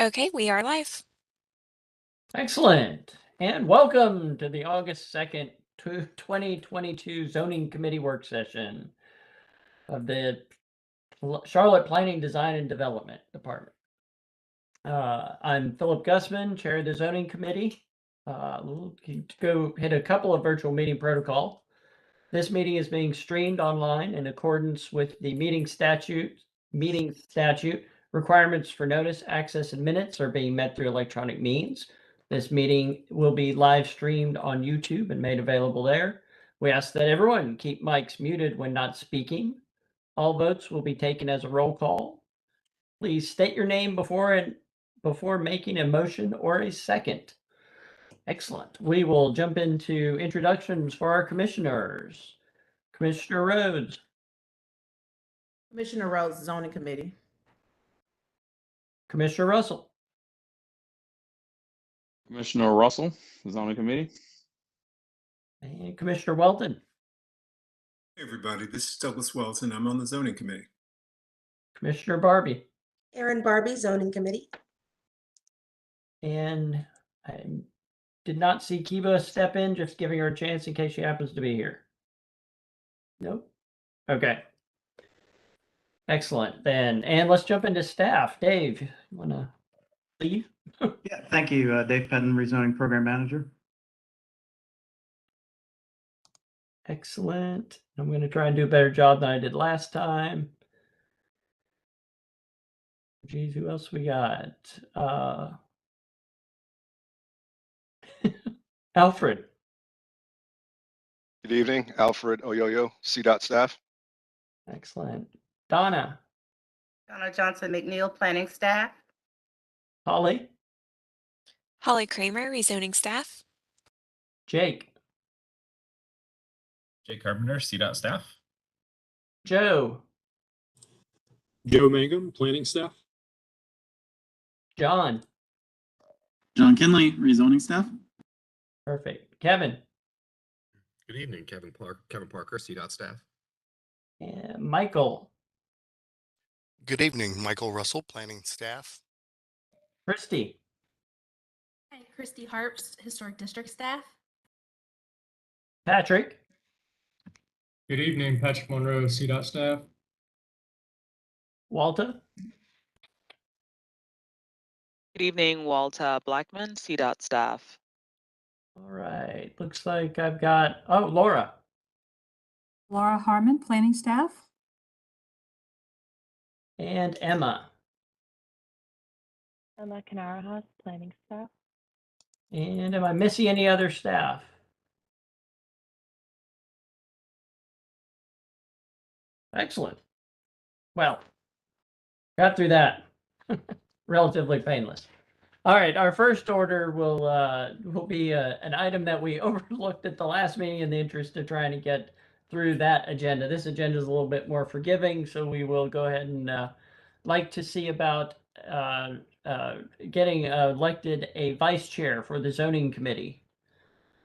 Okay, we are live. Excellent. And welcome to the August 2nd, 2022 Zoning Committee Work Session of the Charlotte Planning, Design, and Development Department. I'm Philip Gussman, Chair of the Zoning Committee. We'll go hit a couple of virtual meeting protocol. This meeting is being streamed online in accordance with the meeting statute. Requirements for notice, access, and minutes are being met through electronic means. This meeting will be live streamed on YouTube and made available there. We ask that everyone keep mics muted when not speaking. All votes will be taken as a roll call. Please state your name before making a motion or a second. Excellent. We will jump into introductions for our commissioners. Commissioner Rhodes. Commissioner Rhodes, Zoning Committee. Commissioner Russell. Commissioner Russell, Zoning Committee. And Commissioner Welton. Hey everybody, this is Douglas Welton. I'm on the Zoning Committee. Commissioner Barbie. Erin Barbie, Zoning Committee. And I did not see Kiva step in, just giving her a chance in case she happens to be here. Nope. Okay. Excellent then. And let's jump into staff. Dave, you want to leave? Yeah, thank you. Dave Pettin, Rezoning Program Manager. Excellent. I'm going to try and do a better job than I did last time. Geez, who else we got? Alfred. Good evening, Alfred Oyoyo, CDOT staff. Excellent. Donna. Donna Johnson McNeil, planning staff. Holly. Holly Kramer, rezoning staff. Jake. Jake Carpenter, CDOT staff. Joe. Joe Mangum, planning staff. John. John Kinley, rezoning staff. Perfect. Kevin. Good evening, Kevin Parker, CDOT staff. And Michael. Good evening, Michael Russell, planning staff. Christy. Hi, Christy Harps, historic district staff. Patrick. Good evening, Patrick Monroe, CDOT staff. Walter. Good evening, Walter Blackman, CDOT staff. All right, looks like I've got, Laura. Laura Harmon, planning staff. And Emma. Emma Canarajas, planning staff. And am I missing any other staff? Excellent. Well, got through that. Relatively painless. All right, our first order will be an item that we overlooked at the last meeting in the interest of trying to get through that agenda. This agenda is a little bit more forgiving, so we will go ahead and like to see about getting elected a vice chair for the zoning committee.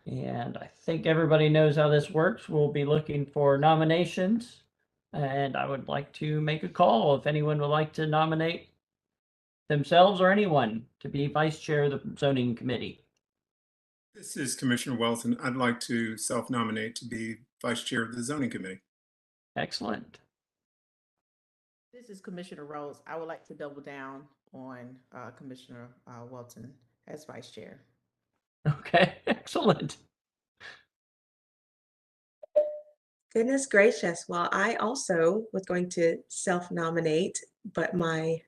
And I think everybody knows how this works. We'll be looking for nominations, and I would like to make a call if anyone would like to nominate themselves or anyone to be vice chair of the zoning committee. This is Commissioner Welton. I'd like to self-nominate to be vice chair of the Zoning Committee. Excellent. This is Commissioner Rhodes. I would like to double down on Commissioner Welton as vice chair. Okay, excellent. Goodness gracious. Well, I also was going to self-nominate, but my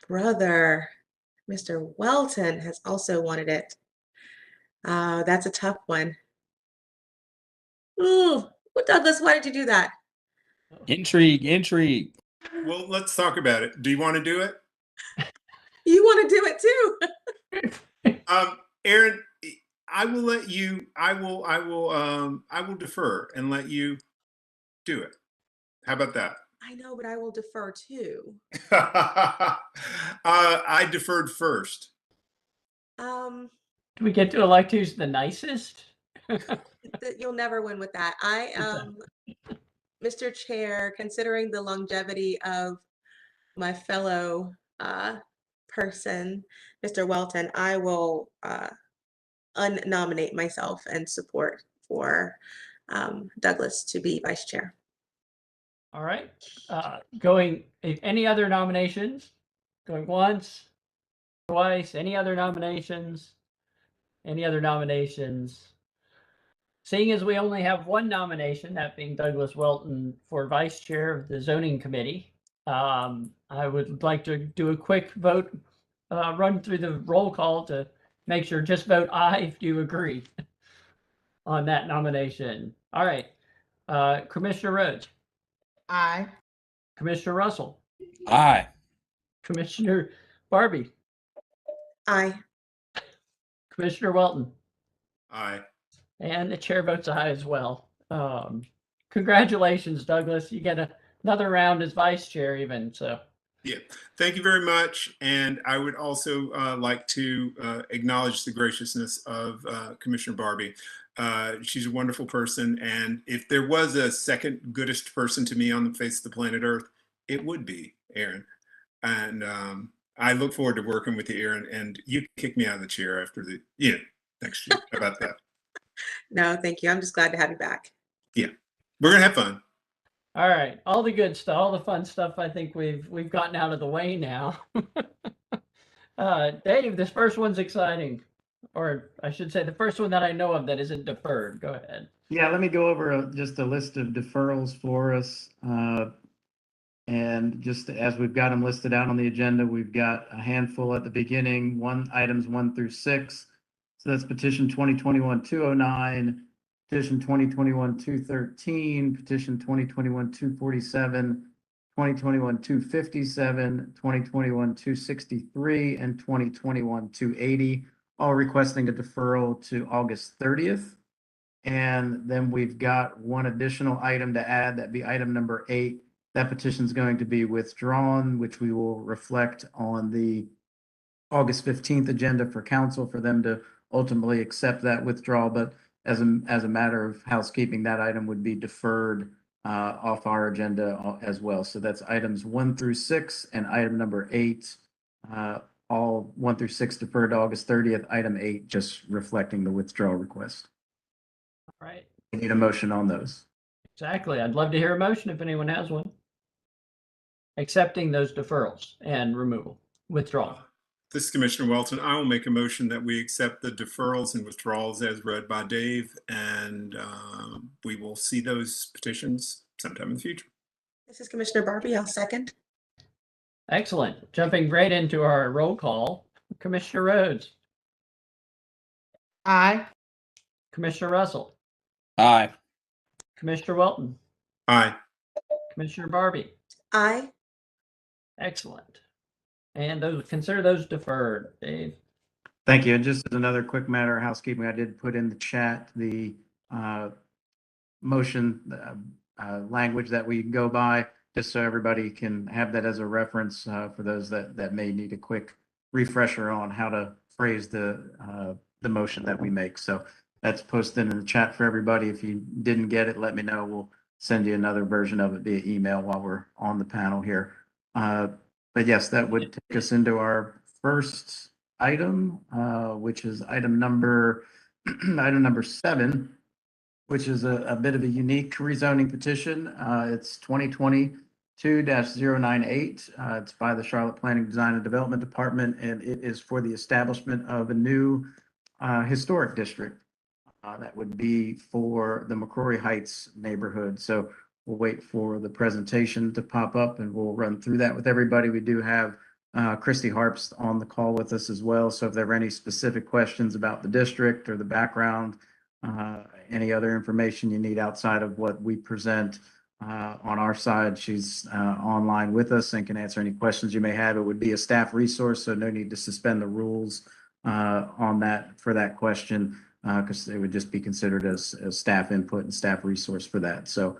brother, Mr. Welton, has also wanted it. That's a tough one. Ooh, well, Douglas, why did you do that? Intrigue. Well, let's talk about it. Do you want to do it? You want to do it too? Erin, I will let you. I will defer and let you do it. How about that? I know, but I will defer too. I deferred first. Do we get to elect who's the nicest? You'll never win with that. Mr. Chair, considering the longevity of my fellow person, Mr. Welton, I will unnominate myself and support for Douglas to be vice chair. All right. Any other nominations? Going once, twice, any other nominations? Any other nominations? Seeing as we only have one nomination, that being Douglas Welton for vice chair of the zoning committee, I would like to do a quick vote, run through the roll call to make sure, just vote aye if you agree on that nomination. All right. Commissioner Rhodes, Aye. Commissioner Russell, Aye. Commissioner Barbie, Aye. Commissioner Welton, Aye. and the chair votes aye as well. Congratulations, Douglas. You get another round as vice chair even, so. Yeah, thank you very much. And I would also like to acknowledge the graciousness of Commissioner Barbie. She's a wonderful person. And if there was a second goodest person to me on the face of the planet Earth, it would be Aaron. And I look forward to working with you, Aaron. And you kick me out of the chair after next year. How about that? No, thank you. I'm just glad to have you back. Yeah, we're going to have fun. All right, all the good stuff, all the fun stuff, I think we've gotten out of the way now. Dave, this first one's exciting, or I should say the first one that I know of that isn't deferred. Go ahead. Yeah, let me go over just a list of deferrals for us. And just as we've got them listed out on the agenda, we've got a handful at the beginning, items 1 through 6. So that's petition 2021-209, petition 2021-213, petition 2021-247, 2021-257, 2021-263, and 2021-280, all requesting a deferral to August 30th. And then we've got one additional item to add, that'd be item number 8. That petition is going to be withdrawn, which we will reflect on the August 15th agenda for council for them to ultimately accept that withdrawal. But as a matter of housekeeping, that item would be deferred off our agenda as well. So that's items 1 through 6 and item number 8, all 1 through 6 deferred to August 30th. Item 8 just reflecting the withdrawal request. All right. We need a motion on those. Exactly. I'd love to hear a motion if anyone has one. Accepting those deferrals and withdrawal. This is Commissioner Welton. I will make a motion that we accept the deferrals and withdrawals as read by Dave, and we will see those petitions sometime in the future. This is Commissioner Barbie. I'll second. Excellent. Jumping right into our roll call. Commissioner Rhodes. Aye. Commissioner Russell. Aye. Commissioner Welton. Aye. Commissioner Barbie. Aye. Excellent. And consider those deferred, Dave. Thank you. And just as another quick matter of housekeeping, I did put in the chat the motion language that we go by, just so everybody can have that as a reference for those that may need a quick refresher on how to phrase the motion that we make. So that's posted in the chat for everybody. If you didn't get it, let me know. We'll send you another version of it via email while we're on the panel here. But yes, that would take us into our first item, which is item number 7, which is a bit of a unique rezoning petition. It's 2022-098. It's by the Charlotte Planning, Design, and Development Department, and it is for the establishment of a new historic district. That would be for the McCrory Heights neighborhood. So we'll wait for the presentation to pop up and we'll run through that with everybody. We do have Christy Harps on the call with us as well. So if there are any specific questions about the district or the background, any other information you need outside of what we present on our side, she's online with us and can answer any questions you may have. It would be a staff resource, so no need to suspend the rules on that for that question, because it would just be considered as staff input and staff resource for that. So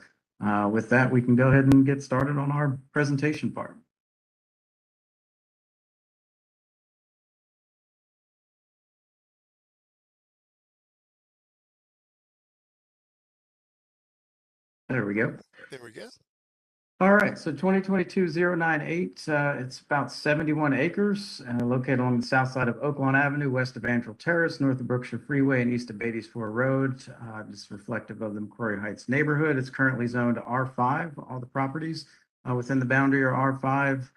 with that, we can go ahead and get started on our presentation part. There we go. There we go. All right, so 2022-098, it's about 71 acres located along the south side of Oaklawn Avenue, west of Andrew Terrace, north of Brookshire Freeway, and east of Beatties Ford Road. Just reflective of the McCrory Heights neighborhood. It's currently zoned R5. All the properties within the boundary are R5.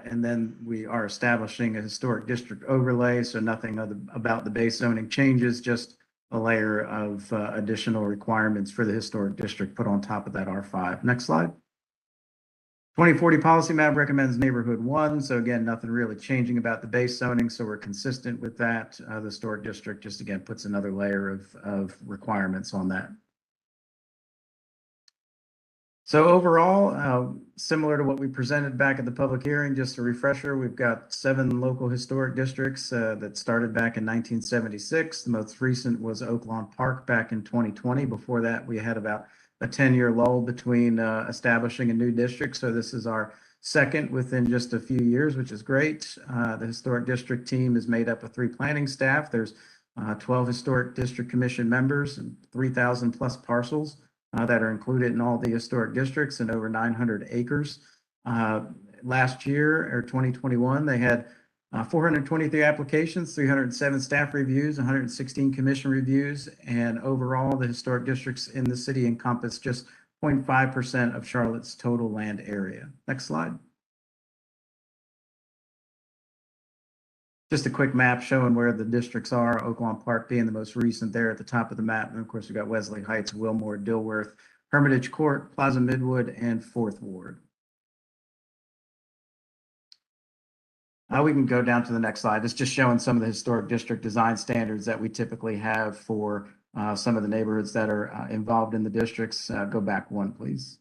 And then we are establishing a historic district overlay, so nothing about the base zoning changes, just a layer of additional requirements for the historic district put on top of that R5. Next slide. 2040 policy map recommends neighborhood 1. So again, nothing really changing about the base zoning. So we're consistent with that. The historic district just again puts another layer of requirements on that. So overall, similar to what we presented back at the public hearing, just a refresher, we've got 7 local historic districts that started back in 1976. The most recent was Oaklawn Park back in 2020. Before that, we had about a 10-year lull between establishing a new district. So this is our second within just a few years, which is great. The historic district team is made up of 3 planning staff. There's 12 historic district commission members and 3,000 plus parcels that are included in all the historic districts and over 900 acres. Last year, or 2021, they had 423 applications, 307 staff reviews, 116 commission reviews, and overall, the historic districts in the city encompass just 0.5% of Charlotte's total land area. Next slide. Just a quick map showing where the districts are, Oaklawn Park being the most recent there at the top of the map. And of course, we've got Wesley Heights, Wilmore, Dilworth, Hermitage Court, Plaza Midwood, and 4th Ward. We can go down to the next slide. It's just showing some of the historic district design standards that we typically have for some of the neighborhoods that are involved in the districts. Go back 1, please.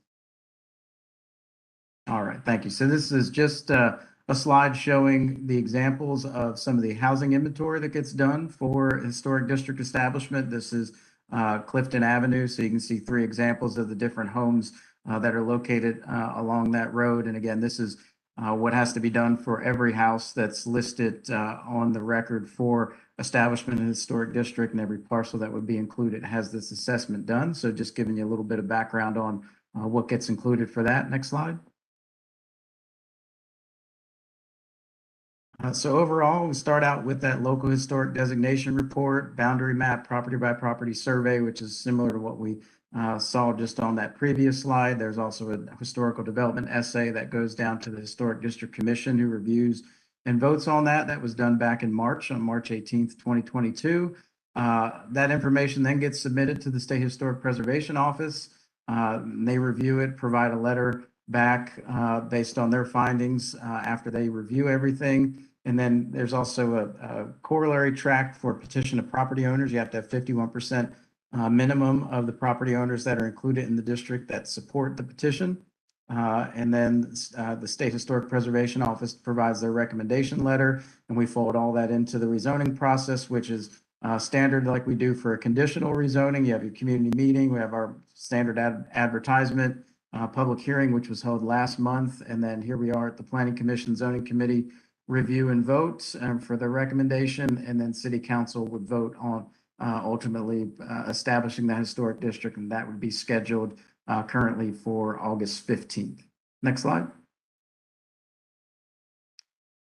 All right, thank you. So this is just a slide showing the examples of some of the housing inventory that gets done for historic district establishment. This is Clifton Avenue, so you can see 3 examples of the different homes that are located along that road. And again, this is what has to be done for every house that's listed on the record for establishment in a historic district, and every parcel that would be included has this assessment done. So just giving you a little bit of background on what gets included for that. Next slide. So overall, we start out with that local historic designation report, boundary map, property by property survey, which is similar to what we saw just on that previous slide. There's also a historical development essay that goes down to the Historic District Commission, who reviews and votes on that. That was done back in March, on March 18th, 2022. That information then gets submitted to the State Historic Preservation Office. They review it, provide a letter back based on their findings after they review everything. And then there's also a corollary tract for petition of property owners. You have to have 51% minimum of the property owners that are included in the district that support the petition. And then the State Historic Preservation Office provides their recommendation letter, and we fold all that into the rezoning process, which is standard like we do for a conditional rezoning. You have your community meeting, we have our standard advertisement, public hearing, which was held last month, and then here we are at the Planning Commission Zoning Committee review and vote for the recommendation, and then City Council would vote on ultimately establishing the historic district, and that would be scheduled currently for August 15th. Next slide.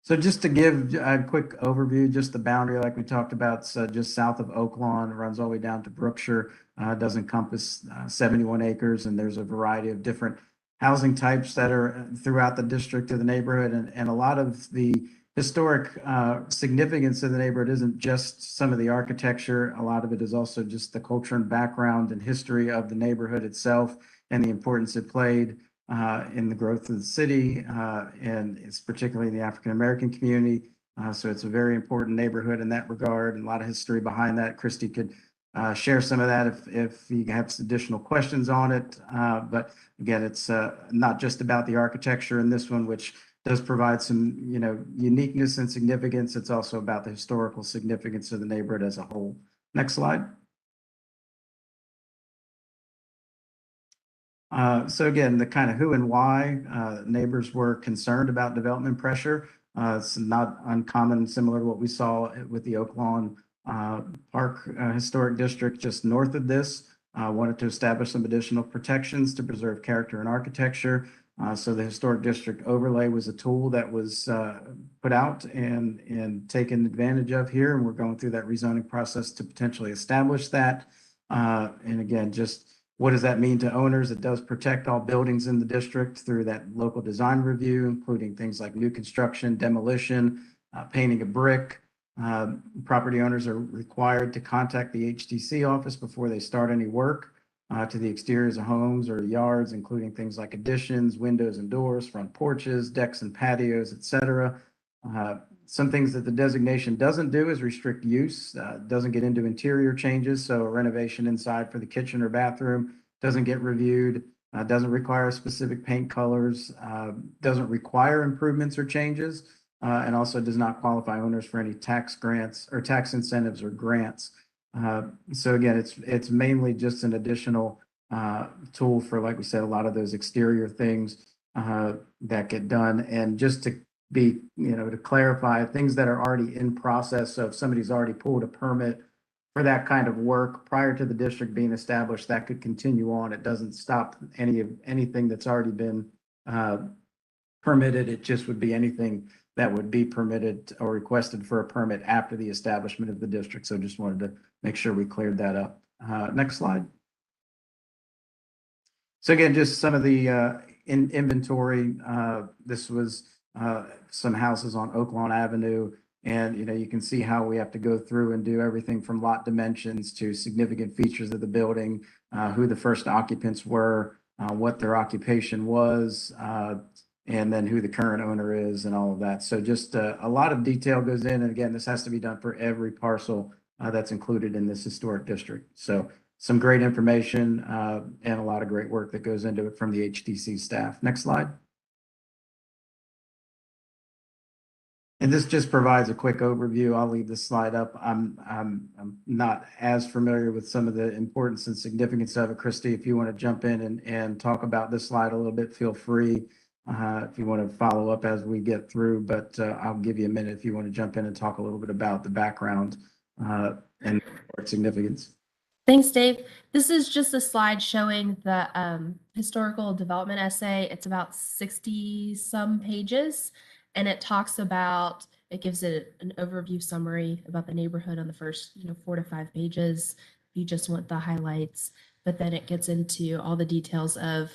So just to give a quick overview, just the boundary like we talked about, so just south of Oaklawn, runs all the way down to Brookshire, does encompass 71 acres, and there's a variety of different housing types that are throughout the district of the neighborhood, and a lot of the historic significance of the neighborhood isn't just some of the architecture. A lot of it is also just the culture and background and history of the neighborhood itself and the importance it played in the growth of the city, and it's particularly in the African-American community. So it's a very important neighborhood in that regard, and a lot of history behind that. Christy could share some of that if you have additional questions on it. But again, it's not just about the architecture in this one, which does provide some, uniqueness and significance. It's also about the historical significance of the neighborhood as a whole. Next slide. So again, the kind of who and why neighbors were concerned about development pressure. It's not uncommon, similar to what we saw with the Oaklawn Park Historic District just north of this. Wanted to establish some additional protections to preserve character and architecture. So the historic district overlay was a tool that was put out and taken advantage of here. And we're going through that rezoning process to potentially establish that. And again, just what does that mean to owners? It does protect all buildings in the district through that local design review, including things like new construction, demolition, painting a brick. Property owners are required to contact the HDC office before they start any work to the exteriors of homes or yards, including things like additions, windows and doors, front porches, decks and patios, etc. Some things that the designation doesn't do is restrict use, doesn't get into interior changes. So a renovation inside for the kitchen or bathroom doesn't get reviewed, doesn't require specific paint colors, doesn't require improvements or changes, and also does not qualify owners for any tax grants or tax incentives or grants. So again, it's mainly just an additional tool for, like we said, a lot of those exterior things that get done. And just to be, to clarify, things that are already in process. So if somebody's already pulled a permit for that kind of work prior to the district being established, that could continue on. It doesn't stop anything that's already been permitted. It just would be anything that would be permitted or requested for a permit after the establishment of the district. So just wanted to make sure we cleared that up. Next slide. So again, just some of the inventory. This was some houses on Oaklawn Avenue. And, you can see how we have to go through and do everything from lot dimensions to significant features of the building, who the first occupants were, what their occupation was, and then who the current owner is and all of that. So just a lot of detail goes in. And again, this has to be done for every parcel that's included in this historic district. So some great information and a lot of great work that goes into it from the HDC staff. Next slide. And this just provides a quick overview. I'll leave this slide up. I'm not as familiar with some of the importance and significance of it. Christy, if you want to jump in and talk about this slide a little bit, feel free. If you want to follow up as we get through, but I'll give you a minute if you want to jump in and talk a little bit about the background and significance. Thanks, Dave. This is just a slide showing the historical development essay. It's about 60 some pages, and it talks about, it gives it an overview summary about the neighborhood on the first 4 to 5 pages. You just want the highlights, but then it gets into all the details of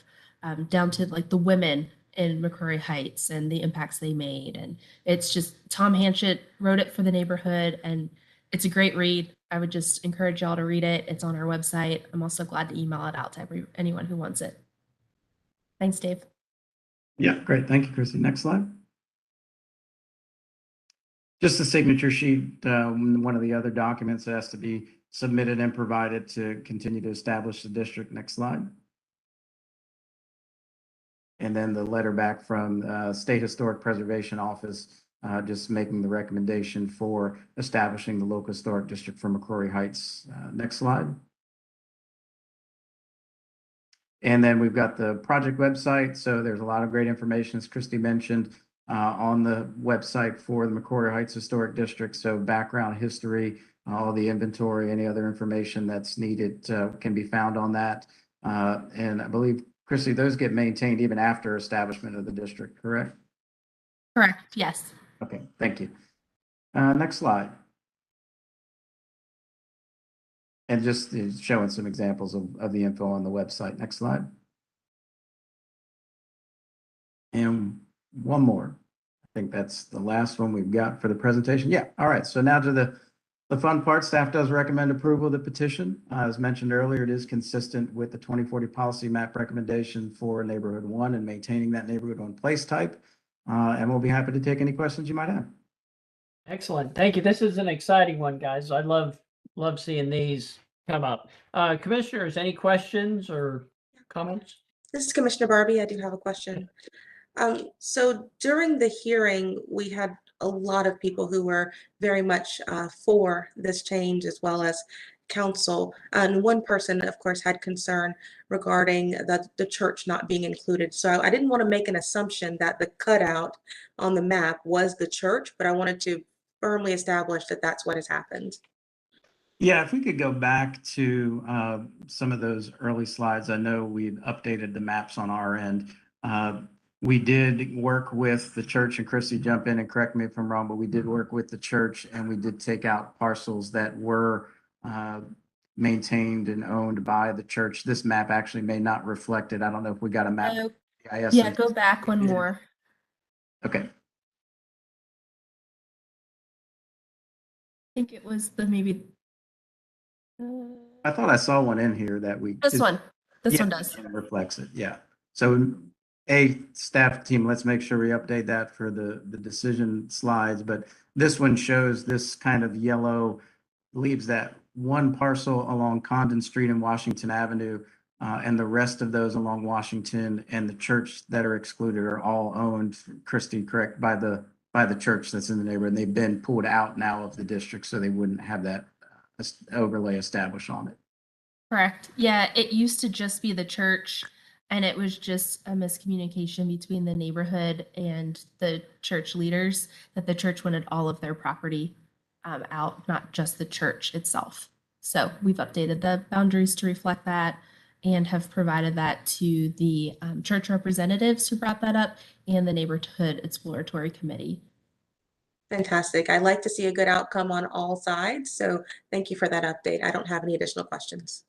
down to like the women in McCrory Heights and the impacts they made. And it's just, Tom Hanchett wrote it for the neighborhood, and it's a great read. I would just encourage y'all to read it. It's on our website. I'm also glad to email it out to anyone who wants it. Thanks, Dave. Yeah, great. Thank you, Christy. Next slide. Just the signature sheet, one of the other documents that has to be submitted and provided to continue to establish the district. Next slide. And then the letter back from State Historic Preservation Office, just making the recommendation for establishing the local historic district for McCrory Heights. Next slide. And then we've got the project website. So there's a lot of great information, as Christy mentioned, on the website for the McCrory Heights Historic District. So background, history, all the inventory, any other information that's needed can be found on that. And I believe, Christy, those get maintained even after establishment of the district, correct? Correct, yes. Okay, thank you. Next slide. And just showing some examples of the info on the website. Next slide. And one more. I think that's the last one we've got for the presentation. Yeah, all right. So now to the fun part. Staff does recommend approval of the petition. As mentioned earlier, it is consistent with the 2040 policy map recommendation for neighborhood 1 and maintaining that neighborhood 1 place type. And we'll be happy to take any questions you might have. Excellent. Thank you. This is an exciting one, guys. I love seeing these come up. Commissioners, any questions or comments? This is Commissioner Barbie. I do have a question. So during the hearing, we had a lot of people who were very much for this change, as well as council. And one person, of course, had concern regarding the church not being included. So I didn't want to make an assumption that the cutout on the map was the church, but I wanted to firmly establish that that's what has happened. Yeah, if we could go back to some of those early slides. I know we've updated the maps on our end. We did work with the church, and Christy, jump in and correct me if I'm wrong, but we did work with the church and we did take out parcels that were maintained and owned by the church. This map actually may not reflect it. I don't know if we got a map. GIS. Yeah, go back one more. Okay. I think it was the maybe. I thought I saw one in here that we. This one. This Yeah, one does. it reflects it. Yeah. So staff team, let's make sure we update that for the decision slides. But this one shows this kind of yellow, leaves that one parcel along Condon Street and Washington Avenue, and the rest of those along Washington and the church that are excluded are all owned, Christy, correct, by the church that's in the neighborhood. And they've been pulled out now of the district, so they wouldn't have that overlay established on it. Correct. Yeah, it used to just be the church, and it was just a miscommunication between the neighborhood and the church leaders that the church wanted all of their property out, not just the church itself. So we've updated the boundaries to reflect that and have provided that to the church representatives who brought that up and the neighborhood exploratory committee. Fantastic. I like to see a good outcome on all sides. So thank you for that update. I don't have any additional questions.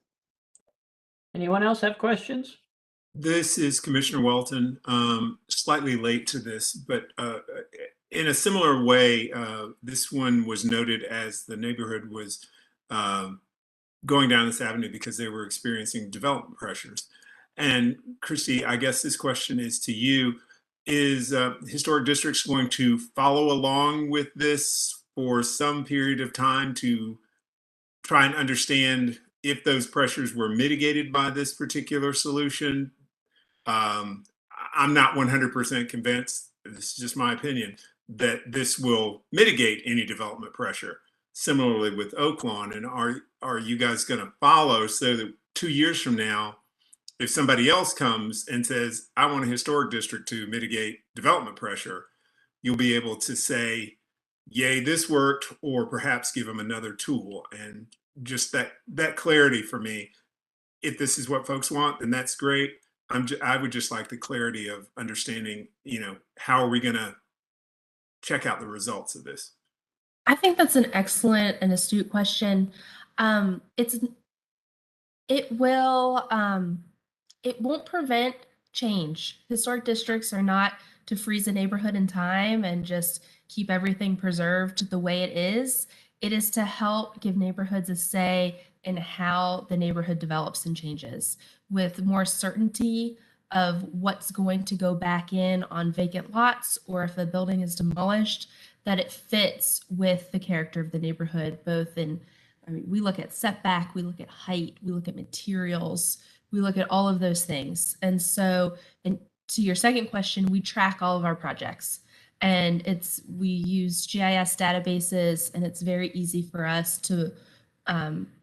Anyone else have questions? This is Commissioner Welton, slightly late to this, but in a similar way, this one was noted as the neighborhood was going down this avenue because they were experiencing development pressures. And Christy, I guess this question is to you. Is Historic Districts going to follow along with this for some period of time to try and understand if those pressures were mitigated by this particular solution? I'm not 100% convinced, this is just my opinion, that this will mitigate any development pressure. Similarly with Oak Lawn, and are you guys going to follow so that 2 years from now, if somebody else comes and says, I want a historic district to mitigate development pressure, you'll be able to say, yay, this worked, or perhaps give them another tool. And just that clarity for me, if this is what folks want, then that's great. I would just like the clarity of understanding, how are we going to check out the results of this? I think that's an excellent and astute question. It won't prevent change. Historic districts are not to freeze a neighborhood in time and just keep everything preserved the way it is. It is to help give neighborhoods a say in how the neighborhood develops and changes, with more certainty of what's going to go back in on vacant lots, or if the building is demolished, that it fits with the character of the neighborhood, both in, we look at setback, we look at height, we look at materials, we look at all of those things. And so, and to your second question, we track all of our projects, and we use GIS databases, and it's very easy for us to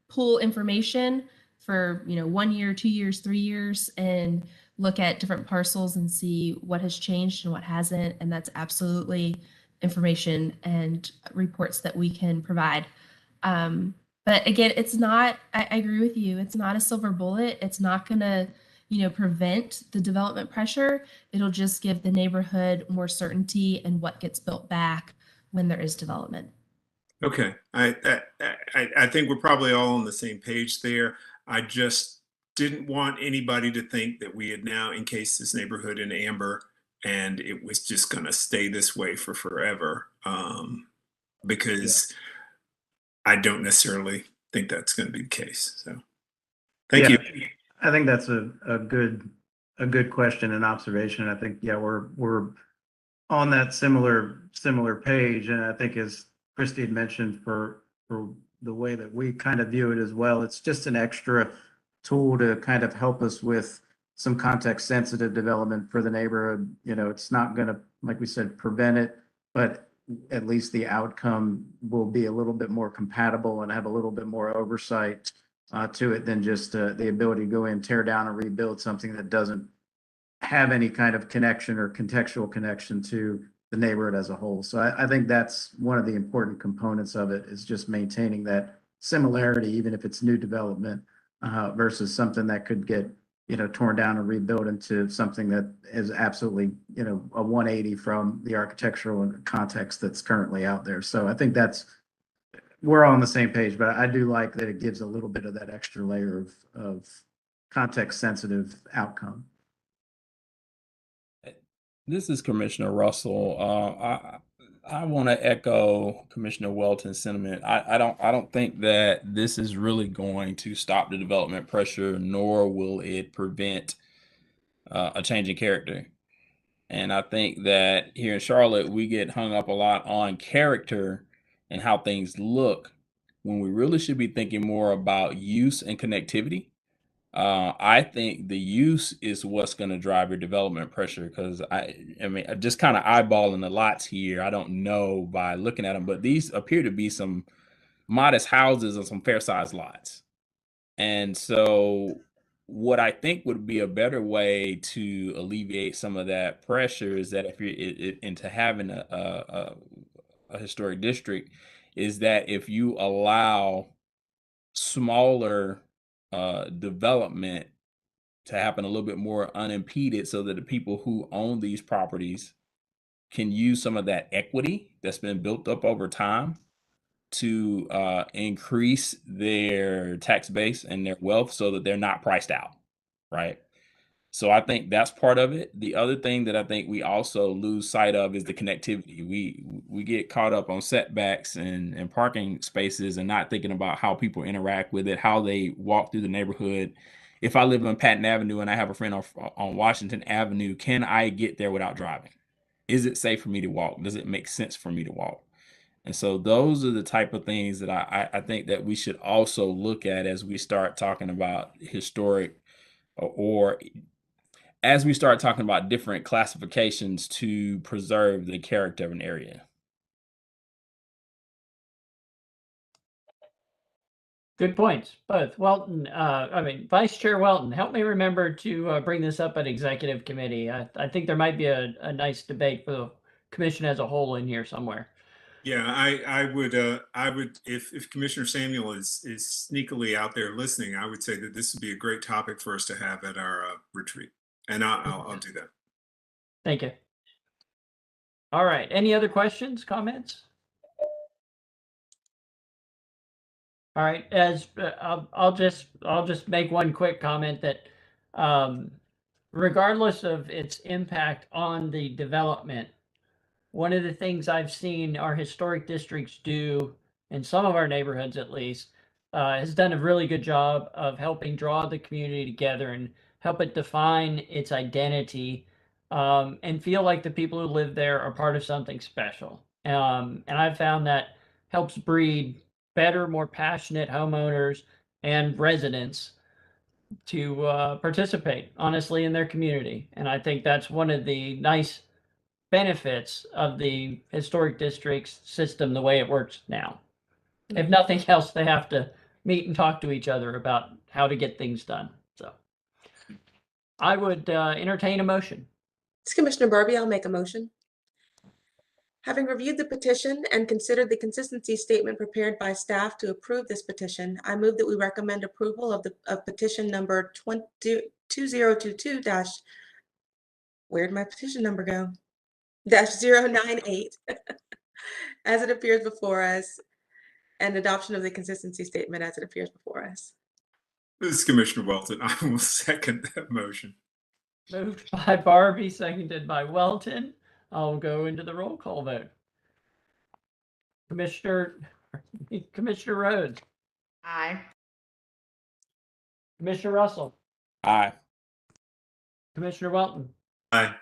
pull information for 1 year, 2 years, 3 years, and look at different parcels and see what has changed and what hasn't. And that's absolutely information and reports that we can provide. But again, it's not, I agree with you, it's not a silver bullet. It's not going to, prevent the development pressure. It'll just give the neighborhood more certainty in what gets built back when there is development. Okay, I think we're probably all on the same page there. I just didn't want anybody to think that we had now encased this neighborhood in amber and it was just going to stay this way for forever, because I don't necessarily think that's going to be the case. So thank you. I think that's a good question and observation. I think, we're on that similar page. And I think, as Christy had mentioned, for the way that we kind of view it as well, it's just an extra tool to kind of help us with some context sensitive development for the neighborhood. It's not going to, like we said, prevent it, but at least the outcome will be a little bit more compatible and have a little bit more oversight to it than just the ability to go in, tear down, and rebuild something that doesn't have any kind of connection or contextual connection to the neighborhood as a whole. So I think that's one of the important components of it, is just maintaining that similarity, even if it's new development versus something that could get torn down and rebuilt into something that is absolutely, a 180 from the architectural context that's currently out there. So I think we're all on the same page, but I do like that it gives a little bit of that extra layer of context sensitive outcome. This is Commissioner Russell. I want to echo Commissioner Welton's sentiment. I don't think that this is really going to stop the development pressure, nor will it prevent a change in character. And I think that here in Charlotte, we get hung up a lot on character and how things look when we really should be thinking more about use and connectivity. I think the use is what's going to drive your development pressure, because I mean, I'm just kind of eyeballing the lots here. I don't know by looking at them, but these appear to be some modest houses and some fair sized lots. And so what I think would be a better way to alleviate some of that pressure is that if you're into having a historic district, is that if you allow smaller development to happen a little bit more unimpeded, so that the people who own these properties can use some of that equity that's been built up over time to increase their tax base and their wealth so that they're not priced out, right? So I think that's part of it. The other thing that I think we also lose sight of is the connectivity. We get caught up on setbacks and parking spaces and not thinking about how people interact with it, how they walk through the neighborhood. If I live on Patton Avenue and I have a friend on Washington Avenue, can I get there without driving? Is it safe for me to walk? Does it make sense for me to walk? And so those are the type of things that I think that we should also look at as we start talking about historic, or as we start talking about different classifications to preserve the character of an area. Good points, both. Welton, Vice Chair Welton, help me remember to bring this up at Executive Committee. I think there might be a nice debate for the commission as a whole in here somewhere. Yeah, I would if Commissioner Samuel is sneakily out there listening, I would say that this would be a great topic for us to have at our retreat, and I'll do that. Thank you. All right. Any other questions, comments? All right. As I'll just make one quick comment that regardless of its impact on the development, one of the things I've seen our historic districts do, in some of our neighborhoods at least, has done a really good job of helping draw the community together and help it define its identity, and feel like the people who live there are part of something special. And I've found that helps breed better, more passionate homeowners and residents to participate honestly in their community. And I think that's one of the nice benefits of the historic districts system the way it works now. If nothing else, they have to meet and talk to each other about how to get things done. So I would entertain a motion. It's Commissioner Barbie. I'll make a motion. Having reviewed the petition and considered the consistency statement prepared by staff to approve this petition, I move that we recommend approval of petition number 2022 where'd my petition number go? -098 as it appears before us, and adoption of the consistency statement as it appears before us. This is Commissioner Welton. I will second that motion. Moved by Barbie, seconded by Welton. I'll go into the roll call vote. Commissioner Rhodes. Aye. Commissioner Russell. Aye. Commissioner Welton. Aye.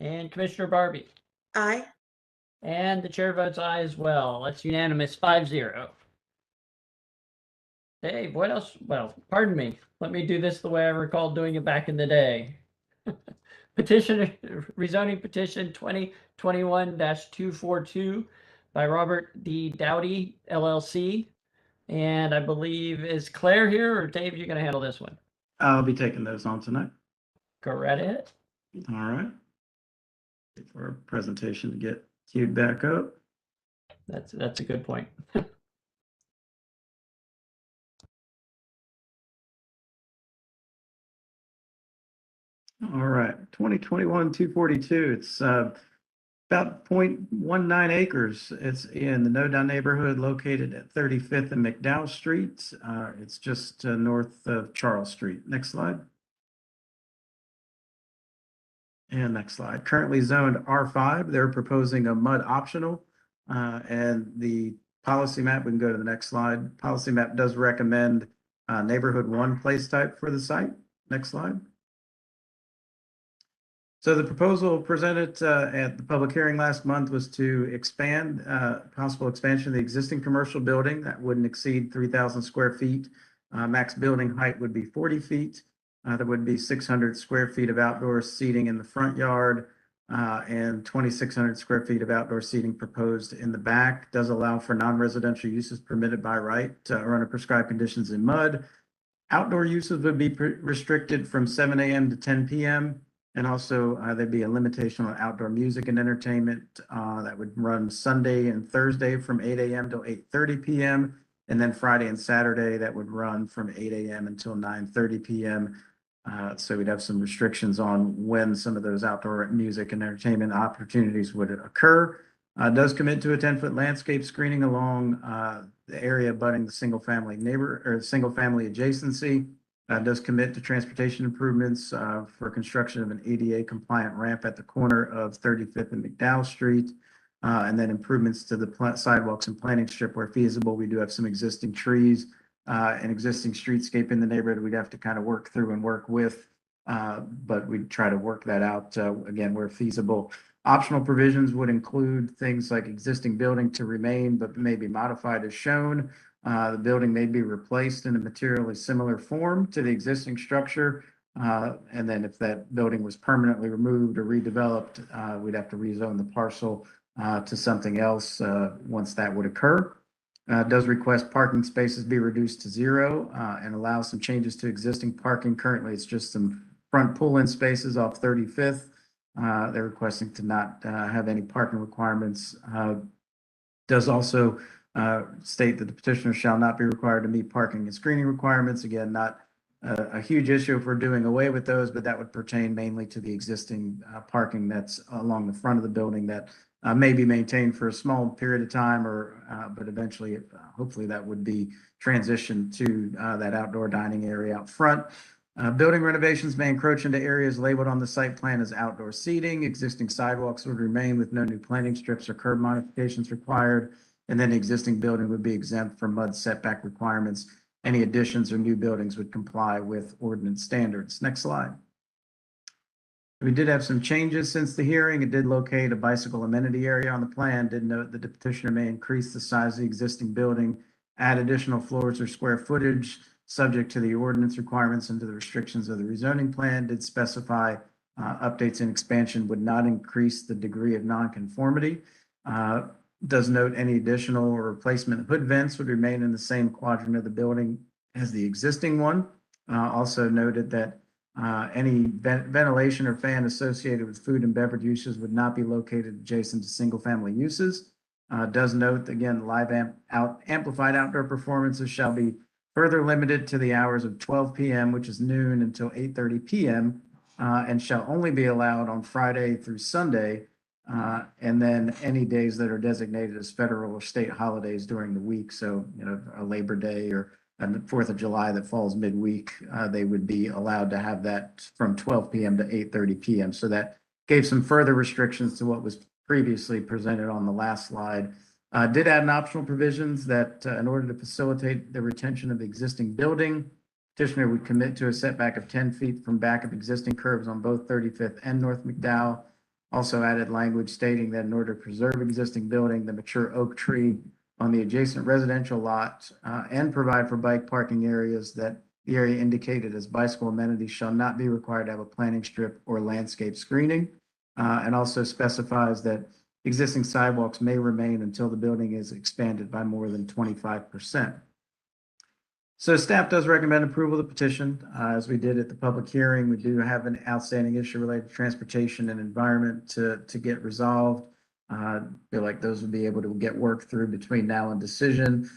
And Commissioner Barbie. Aye. And the chair votes aye as well. That's unanimous, 5-0. Dave, what else? Well, pardon me. Let me do this the way I recall doing it back in the day. Petition, rezoning petition 2021-242 by Robert D. Dowdy, LLC. And I believe, is Claire here, or Dave, you're going to handle this one? I'll be taking those on tonight. Go right ahead. All right. Wait for our presentation to get queued back up. That's a good point. All right, 2021-242. It's about 0.19 acres. It's in the No Down neighborhood located at 35th and McDowell Street. It's just north of Charles Street. Next slide. And next slide. Currently zoned R5. They're proposing a mud optional. And the policy map, we can go to the next slide. Policy map does recommend neighborhood 1 place type for the site. Next slide. So the proposal presented at the public hearing last month was to expand, possible expansion of the existing commercial building that wouldn't exceed 3,000 square feet. Max building height would be 40 feet. There would be 600 square feet of outdoor seating in the front yard and 2,600 square feet of outdoor seating proposed in the back. Does allow for non-residential uses permitted by right or under prescribed conditions in MUD. Outdoor uses would be restricted from 7 a.m. to 10 p.m. And also there'd be a limitation on outdoor music and entertainment that would run Sunday and Thursday from 8 a.m. till 8:30 p.m. And then Friday and Saturday that would run from 8 a.m. until 9:30 p.m. So we'd have some restrictions on when some of those outdoor music and entertainment opportunities would occur. Does commit to a 10-foot landscape screening along the area abutting the single family adjacency. Does commit to transportation improvements for construction of an ADA compliant ramp at the corner of 35th and McDowell Street. And then improvements to the sidewalks and planting strip where feasible. We do have some existing trees and existing streetscape in the neighborhood. We'd have to kind of work through and work with, but we'd try to work that out again where feasible. Optional provisions would include things like existing building to remain, but may be modified as shown. The building may be replaced in a materially similar form to the existing structure. And then if that building was permanently removed or redeveloped, we'd have to rezone the parcel to something else once that would occur. Does request parking spaces be reduced to 0 and allow some changes to existing parking. Currently, it's just some front pull-in spaces off 35th. They're requesting to not have any parking requirements. Does also state that the petitioner shall not be required to meet parking and screening requirements. Again, not a huge issue if we're doing away with those, but that would pertain mainly to the existing parking that's along the front of the building that may be maintained for a small period of time, or but eventually, hopefully, that would be transitioned to that outdoor dining area out front. Building renovations may encroach into areas labeled on the site plan as outdoor seating. Existing sidewalks would remain with no new planting strips or curb modifications required. And then the existing building would be exempt from MUD setback requirements. Any additions or new buildings would comply with ordinance standards. Next slide. We did have some changes since the hearing. It did locate a bicycle amenity area on the plan. Did note that the petitioner may increase the size of the existing building, add additional floors or square footage, subject to the ordinance requirements and to the restrictions of the rezoning plan. Did specify updates and expansion would not increase the degree of nonconformity. Does note any additional or replacement hood vents would remain in the same quadrant of the building as the existing one. Also noted that any ventilation or fan associated with food and beverage uses would not be located adjacent to single family uses. Does note, again, live amplified outdoor performances shall be further limited to the hours of 12 p.m., which is noon, until 8:30 p.m., and shall only be allowed on Friday through Sunday. And then any days that are designated as federal or state holidays during the week. So, a Labor Day or the 4th of July that falls midweek, they would be allowed to have that from 12 p.m. to 8:30 p.m. So that gave some further restrictions to what was previously presented on the last slide. Did add an optional provisions that in order to facilitate the retention of the existing building, petitioner would commit to a setback of 10 feet from back of existing curbs on both 35th and North McDowell. Also added language stating that in order to preserve existing building, the mature oak tree on the adjacent residential lot and provide for bike parking areas, that the area indicated as bicycle amenities shall not be required to have a planting strip or landscape screening. And also specifies that existing sidewalks may remain until the building is expanded by more than 25%. So staff does recommend approval of the petition. As we did at the public hearing, we do have an outstanding issue related to transportation and environment to get resolved. Feel like those would be able to get worked through between now and decision.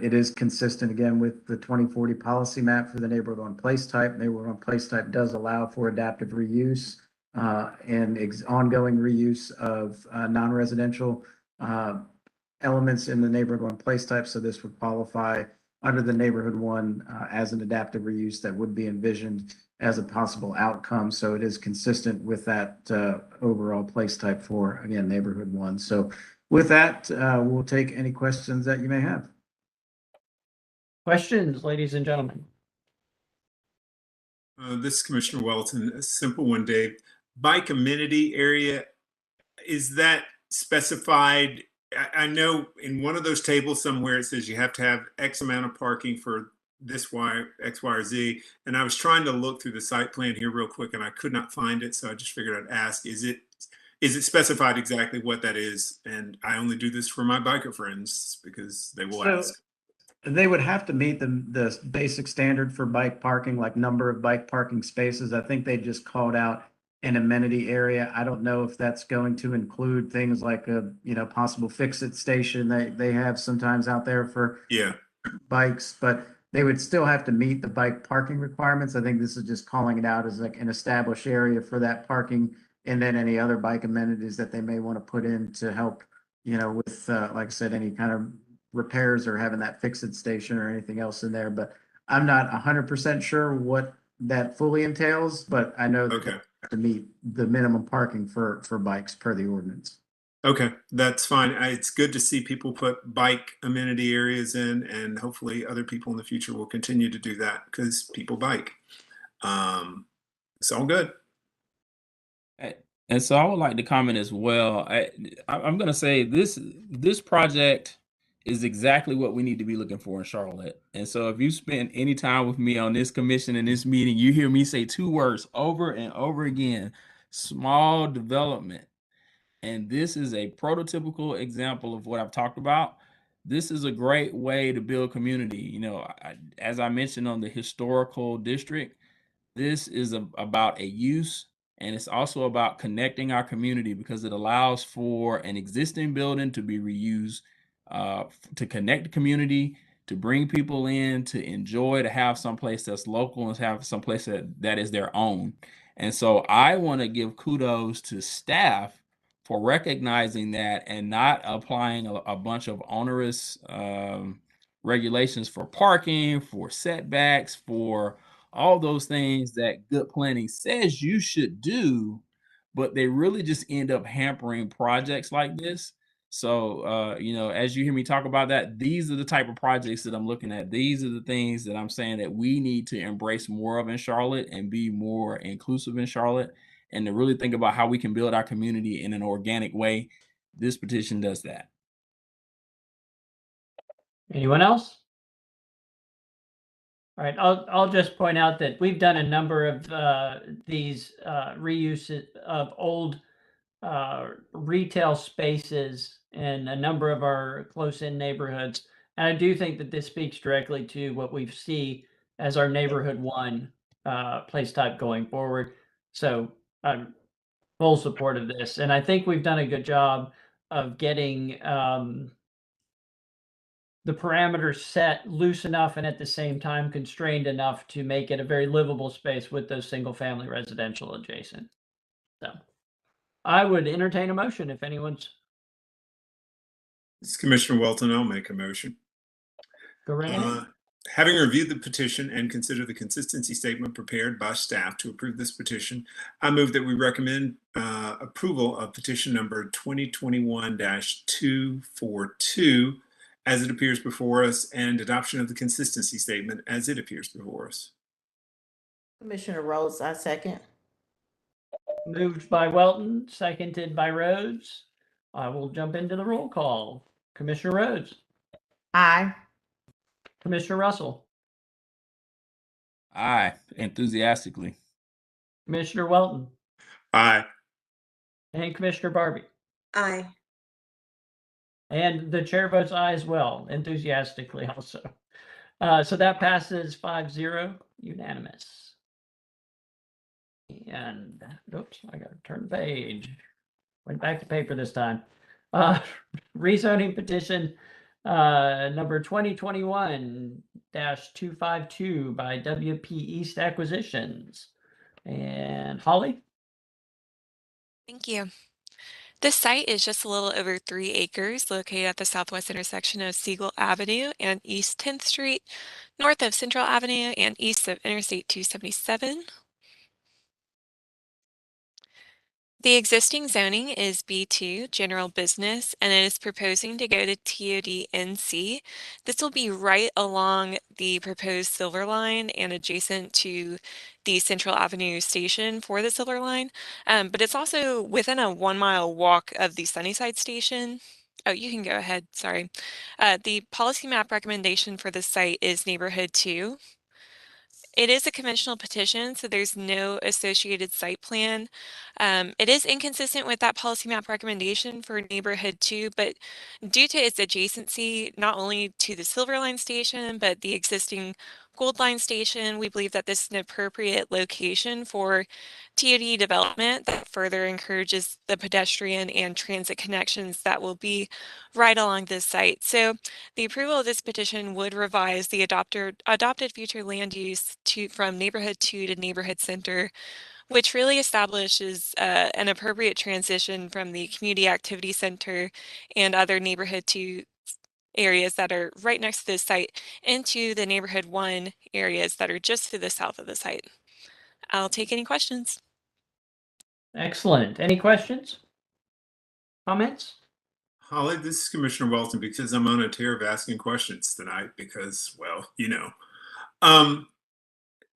It is consistent again with the 2040 policy map for the neighborhood on place type. Neighborhood on place type does allow for adaptive reuse and ongoing reuse of non-residential elements in the neighborhood on place type. So this would qualify under the neighborhood one as an adaptive reuse that would be envisioned as a possible outcome. So it is consistent with that overall place type for, again, neighborhood one. So with that, we'll take any questions that you may have. Questions, ladies and gentlemen? This is Commissioner Welton. A simple one, Dave. Bike amenity area, is that specified? I know in one of those tables somewhere it says you have to have X amount of parking for this X, Y, or Z. And I was trying to look through the site plan here real quick and I could not find it. So I just figured I'd ask, is it specified exactly what that is? And I only do this for my biker friends because they will ask. They would have to meet the basic standard for bike parking, like number of bike parking spaces. I think they just called out an amenity area. I don't know if that's going to include things like a, possible fix-it station they have sometimes out there for bikes, but they would still have to meet the bike parking requirements. I think this is just calling it out as like an established area for that parking, and then any other bike amenities that they may want to put in to help, with, like I said, any kind of repairs or having that fix-it station or anything else in there. But I'm not 100% sure what that fully entails, but I know that they have to meet the minimum parking for bikes per the ordinance. Okay, that's fine. It's good to see people put bike amenity areas in, and hopefully other people in the future will continue to do that because people bike. It's all good. And so I would like to comment as well. I'm going to say this project is exactly what we need to be looking for in Charlotte. And so if you spend any time with me on this commission and this meeting, you hear me say two words over and over again: small development. And this is a prototypical example of what I've talked about. This is a great way to build community. As I mentioned on the historical district, this is about a use, and it's also about connecting our community because it allows for an existing building to be reused, to connect the community, to bring people in, to enjoy, to have someplace that's local and have someplace that is their own. And so I want to give kudos to staff for recognizing that and not applying a bunch of onerous regulations for parking, for setbacks, for all those things that good planning says you should do, but they really just end up hampering projects like this. So, as you hear me talk about that, these are the type of projects that I'm looking at. These are the things that I'm saying that we need to embrace more of in Charlotte and be more inclusive in Charlotte, and to really think about how we can build our community in an organic way. This petition does that. Anyone else? All right, I'll just point out that we've done a number of these reuses of old retail spaces in a number of our close-in neighborhoods. And I do think that this speaks directly to what we see as our neighborhood one place type going forward. So I'm full support of this. And I think we've done a good job of getting the parameters set loose enough and at the same time constrained enough to make it a very livable space with those single family residential adjacent. So I would entertain a motion if anyone's. This is Commissioner Welton. I'll make a motion. Go right ahead. Having reviewed the petition and consider the consistency statement prepared by staff to approve this petition, I move that we recommend approval of petition number 2021-242 as it appears before us, and adoption of the consistency statement as it appears before us. Commissioner Rhodes, I second. Moved by Welton, seconded by Rhodes. I will jump into the roll call. Commissioner Rhodes. Aye. Commissioner Russell. Aye, enthusiastically. Commissioner Welton. Aye. And Commissioner Barbie. Aye. And the chair votes aye as well, enthusiastically also. So that passes 5-0, unanimous. And, oops, I gotta turn the page. Went back to paper this time. Rezoning petition Number 2021-252 by WP East Acquisitions. And Holly? Thank you. This site is just a little over 3 acres located at the southwest intersection of Siegel Avenue and East 10th Street, north of Central Avenue and east of Interstate 277. The existing zoning is B2, general business, and it is proposing to go to TOD NC. This will be right along the proposed Silver Line and adjacent to the Central Avenue station for the Silver Line. But it's also within a 1-mile walk of the Sunnyside station. Oh, you can go ahead, sorry. The policy map recommendation for this site is Neighborhood 2. It is a conventional petition, so there's no associated site plan. It is inconsistent with that policy map recommendation for neighborhood 2, but due to its adjacency, not only to the Silver Line station, but the existing Gold Line station, we believe that this is an appropriate location for TOD development that further encourages the pedestrian and transit connections that will be right along this site. So the approval of this petition would revise the adopted future land use from neighborhood 2 to neighborhood center, which really establishes an appropriate transition from the community activity center and other neighborhood 2 areas that are right next to this site into the neighborhood 1 areas that are just to the south of the site. I'll take any questions. Excellent. Any questions? Comments? Holly, this is Commissioner Walton because I'm on a tear of asking questions tonight because, well, you know.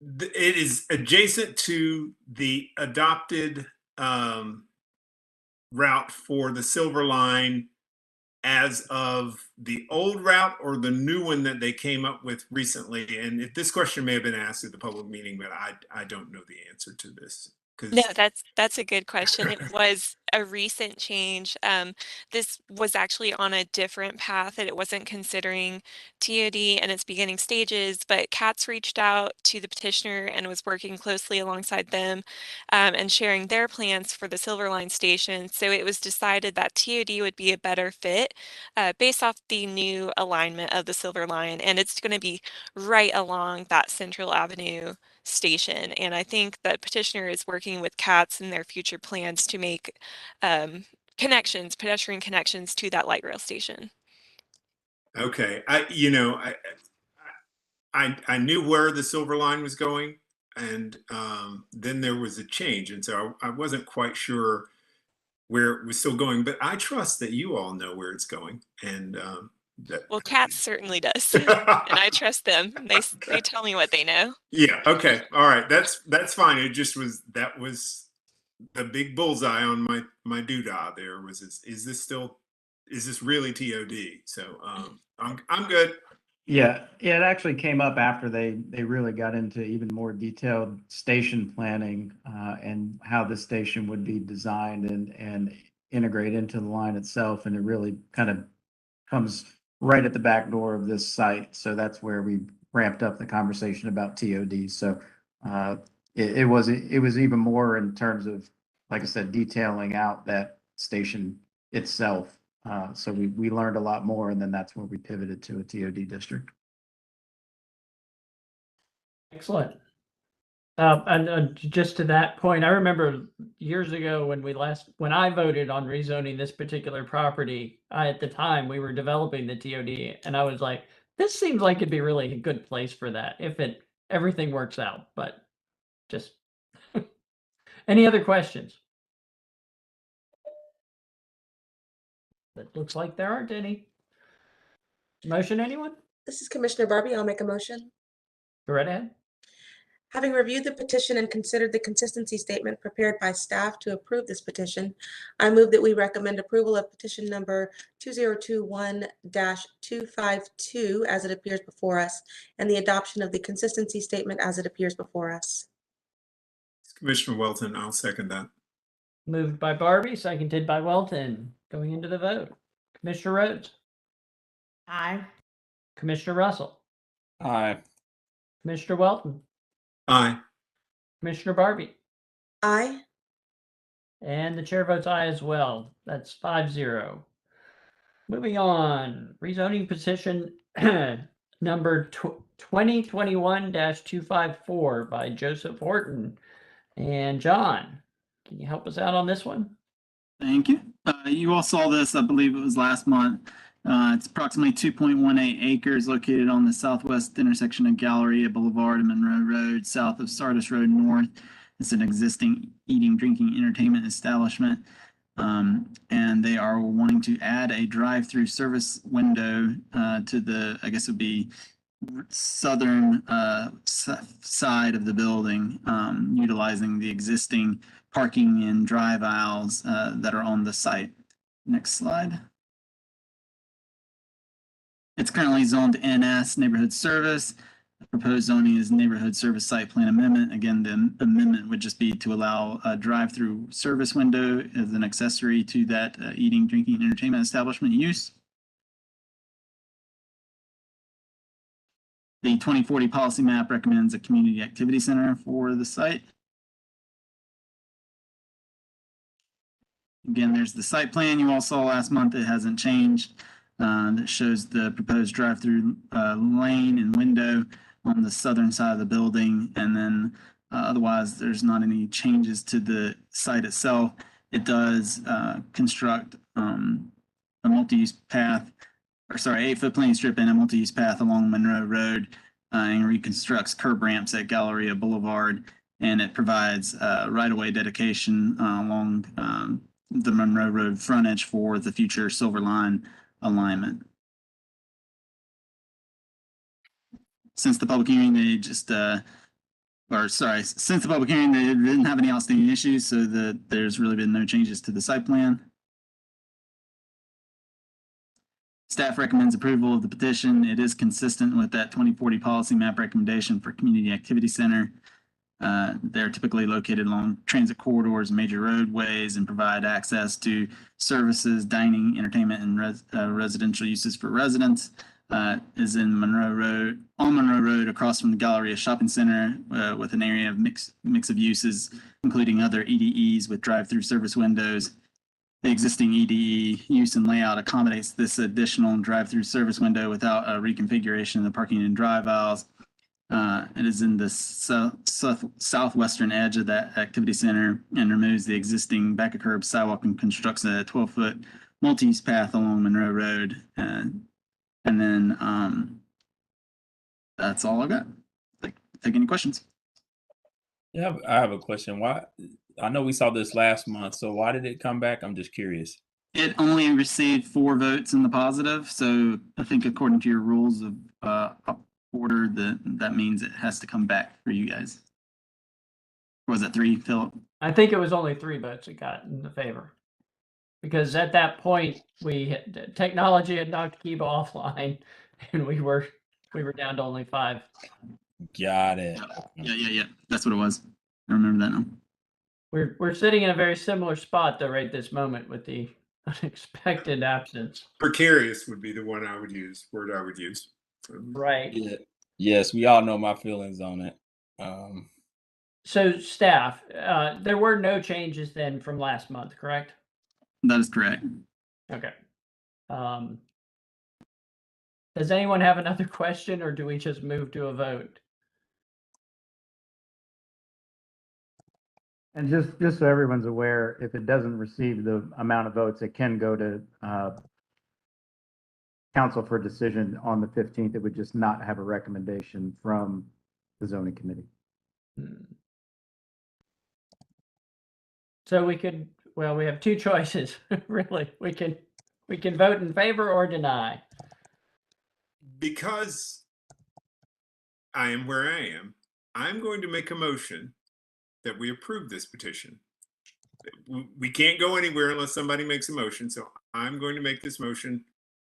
It is adjacent to the adopted route for the Silver Line as of the old route or the new one that they came up with recently. And if this question may have been asked at the public meeting, but I don't know the answer to this. No, that's a good question. It was a recent change. This was actually on a different path that it wasn't considering TOD in its beginning stages, but CATS reached out to the petitioner and was working closely alongside them and sharing their plans for the Silver Line station. So it was decided that TOD would be a better fit based off the new alignment of the Silver Line, and it's going to be right along that Central Avenue station. And I think that Petitioner is working with CATS in their future plans to make pedestrian connections to that light rail station. Okay, I knew where the Silver Line was going, and then there was a change, and so I wasn't quite sure where it was still going. But I trust that you all know where it's going, and well, CATS certainly does, and I trust them. They tell me what they know. Yeah. Okay. All right. That's fine. It just was that was the big bullseye on my doodah. There was is this really TOD? So I'm good. Yeah, it actually came up after they really got into even more detailed station planning and how the station would be designed and integrate into the line itself. And it really kind of comes right at the back door of this site. So that's where we ramped up the conversation about TOD. So it was even more in terms of, like I said, detailing out that station itself. So we learned a lot more, and then that's where we pivoted to a TOD district. Excellent. And just to that point, I remember years ago when I voted on rezoning this particular property, at the time we were developing the TOD, and I was like, this seems like it'd be really a good place for that if everything works out. But just any other questions? It looks like there aren't any. Motion, anyone? This is Commissioner Barbie. I'll make a motion. Go right ahead. Having reviewed the petition and considered the consistency statement prepared by staff to approve this petition, I move that we recommend approval of petition number 2021-252 as it appears before us, and the adoption of the consistency statement as it appears before us. Commissioner Welton, I'll second that. Moved by Barbie, seconded by Welton. Going into the vote. Commissioner Rhodes. Aye. Commissioner Russell. Aye. Commissioner Welton. Aye. Commissioner Barbie. Aye. And the chair votes aye as well. That's 5-0. Moving on, rezoning petition number 2021-254 by Joseph Horton. And John, can you help us out on this one? Thank you. You all saw this, I believe it was last month. It's approximately 2.18 acres located on the southwest intersection of Galleria Boulevard and Monroe Road, south of Sardis Road North. It's an existing eating, drinking, entertainment establishment. And they are wanting to add a drive-through service window to the, I guess it would be southern side of the building, utilizing the existing parking and drive aisles that are on the site. Next slide. It's currently zoned NS Neighborhood Service. The proposed zoning is Neighborhood Service Site Plan Amendment. Again, the amendment would just be to allow a drive-through service window as an accessory to that eating, drinking, entertainment establishment use. The 2040 policy map recommends a community activity center for the site. Again, there's the site plan you all saw last month. It hasn't changed. That shows the proposed drive-through lane and window on the southern side of the building. And then otherwise, there's not any changes to the site itself. It does construct a multi-use path, or sorry, 8-foot plane strip and a multi-use path along Monroe Road, and reconstructs curb ramps at Galleria Boulevard. And it provides right-of-way dedication along the Monroe Road frontage for the future Silver Line alignment. Since the public hearing, they just, since the public hearing, they didn't have any outstanding issues, so there's really been no changes to the site plan. Staff recommends approval of the petition. It is consistent with that 2040 policy map recommendation for community activity center. They're typically located along transit corridors, major roadways, and provide access to services, dining, entertainment, and residential uses for residents. Is in Monroe Road, on Monroe Road, across from the Galleria Shopping Center, with an area of mix of uses, including other EDEs with drive-through service windows. The existing EDE use and layout accommodates this additional drive-through service window without a reconfiguration of the parking and drive aisles. It is in the southwestern edge of that activity center and removes the existing back of curb sidewalk and constructs a 12-foot multi-use path along Monroe Road. And then that's all I've got. Take any questions. Yeah, I have a question. Why? I know we saw this last month, so why did it come back? I'm just curious. It only received 4 votes in the positive, so I think according to your rules of order, that means it has to come back for you guys. Or was it 3, Philip? I think it was only 3 votes it got in the favor. Because at that point, technology had knocked Kiba offline, and we were down to only 5. Got it. Yeah. That's what it was. I remember that now. We're sitting in a very similar spot though, right this moment, with the unexpected absence. Precarious would be the word I would use. Right. Yeah. Yes, we all know my feelings on it. So staff, there were no changes then from last month, correct? That is correct. Okay. Does anyone have another question, or do we just move to a vote? And just so everyone's aware, if it doesn't receive the amount of votes, it can go to council for decision on the 15th. It would just not have a recommendation from the zoning committee. So we have 2 choices, really. We can vote in favor or deny. Because I am where I am, I'm going to make a motion that we approve this petition. We can't go anywhere unless somebody makes a motion, so I'm going to make this motion.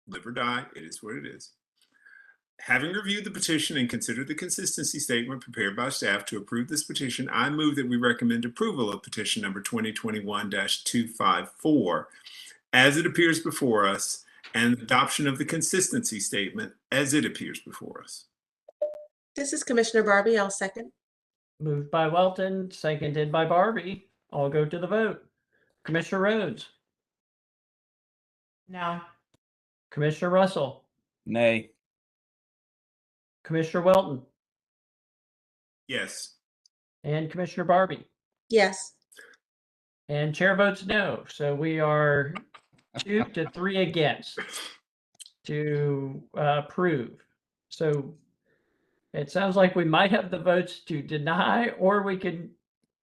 Live or die, it is what it is. Having reviewed the petition and considered the consistency statement prepared by staff to approve this petition, I move that we recommend approval of petition number 2021-254 as it appears before us, and adoption of the consistency statement as it appears before us. This is Commissioner Barbie. I'll second. Moved by Welton, seconded by Barbie. I'll go to the vote. Commissioner Rhodes? No. Commissioner Russell, Nay. Commissioner Welton, Yes. and Commissioner Barbie. Yes. And chair votes no. So we are 2 to 3 against to approve. So it sounds like we might have the votes to deny, or we could,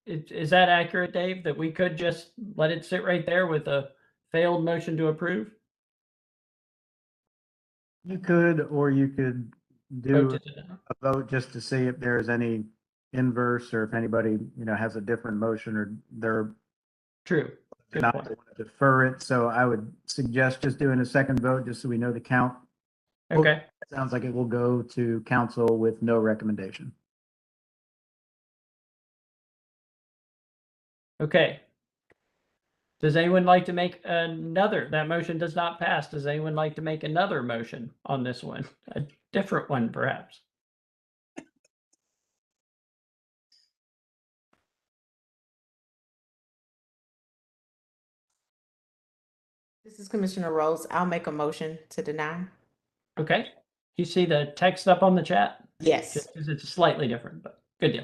is that accurate, Dave, that we could just let it sit right there with a failed motion to approve? You could, or you could Vote do to deny. a vote just to see if there's any inverse or if anybody, has a different motion or they're True. Good not point. want to defer it. So I would suggest just doing a second vote just so we know the count. Okay. Sounds like it will go to council with no recommendation. Okay. Does anyone like to make another? That motion does not pass. Does anyone like to make another motion on this one? A different one, perhaps? This is Commissioner Rose. I'll make a motion to deny. Okay. You see the text up on the chat? Yes. Just because it's slightly different, but good deal.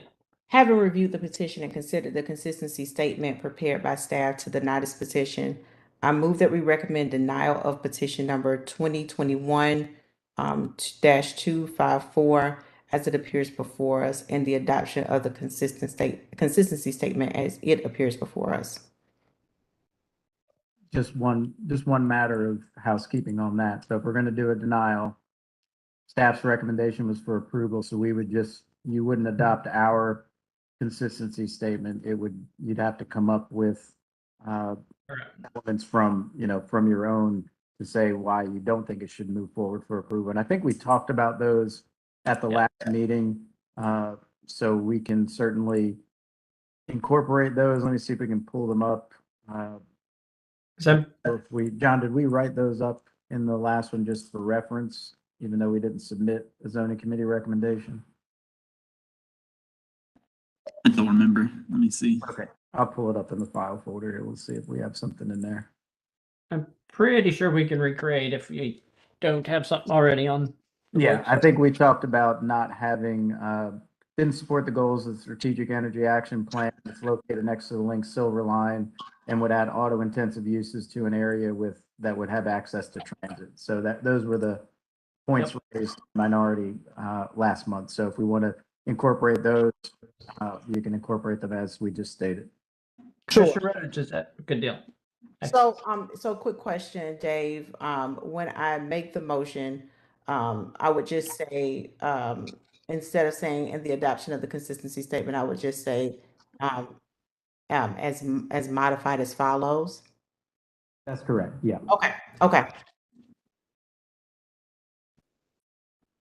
Having reviewed the petition and considered the consistency statement prepared by staff to deny this petition, I move that we recommend denial of petition number 2021-254 as it appears before us, and the adoption of the consistency statement as it appears before us. Just one matter of housekeeping on that. So if we're going to do a denial, staff's recommendation was for approval. So you wouldn't adopt our consistency statement. You'd have to come up with elements from your own to say why you don't think it should move forward for approval. And I think we talked about those at the last meeting. So we can certainly incorporate those. Let me see if we can pull them up. John, did we write those up in the last one just for reference, even though we didn't submit a zoning committee recommendation? I don't remember. Let me see. Okay, I'll pull it up in the file folder here. We'll see if we have something in there. I'm pretty sure we can recreate if we don't have something already on. Yeah, I think we talked about not having, didn't support the goals of the Strategic Energy Action Plan. It's located next to the Link Silver Line and would add auto-intensive uses to an area that would have access to transit. So those were the points raised minority last month. So if we want to incorporate those, you can incorporate them as we just stated. Sure. Is that a good deal? So quick question, Dave. When I make the motion, I would just say, instead of saying in the adoption of the consistency statement, I would just say, as modified as follows. That's correct. Yeah. Okay.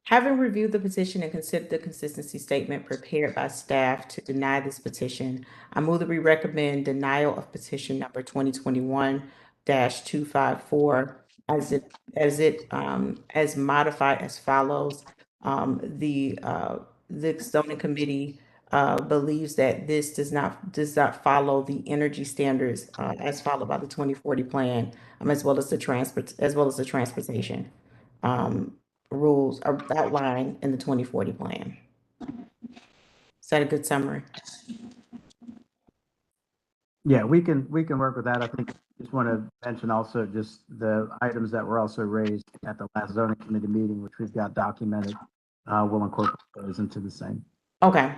Having reviewed the petition and considered the consistency statement prepared by staff to deny this petition, I move that we recommend denial of petition number 2021-254 as modified as follows. The zoning committee believes that this does not follow the energy standards as followed by the 2040 plan, as well as the transportation rules are outlined in the 2040 plan. Is that a good summary? Yeah, we can work with that. I think just want to mention also just the items that were also raised at the last zoning committee meeting, which we've got documented. We'll incorporate those into the same. Okay.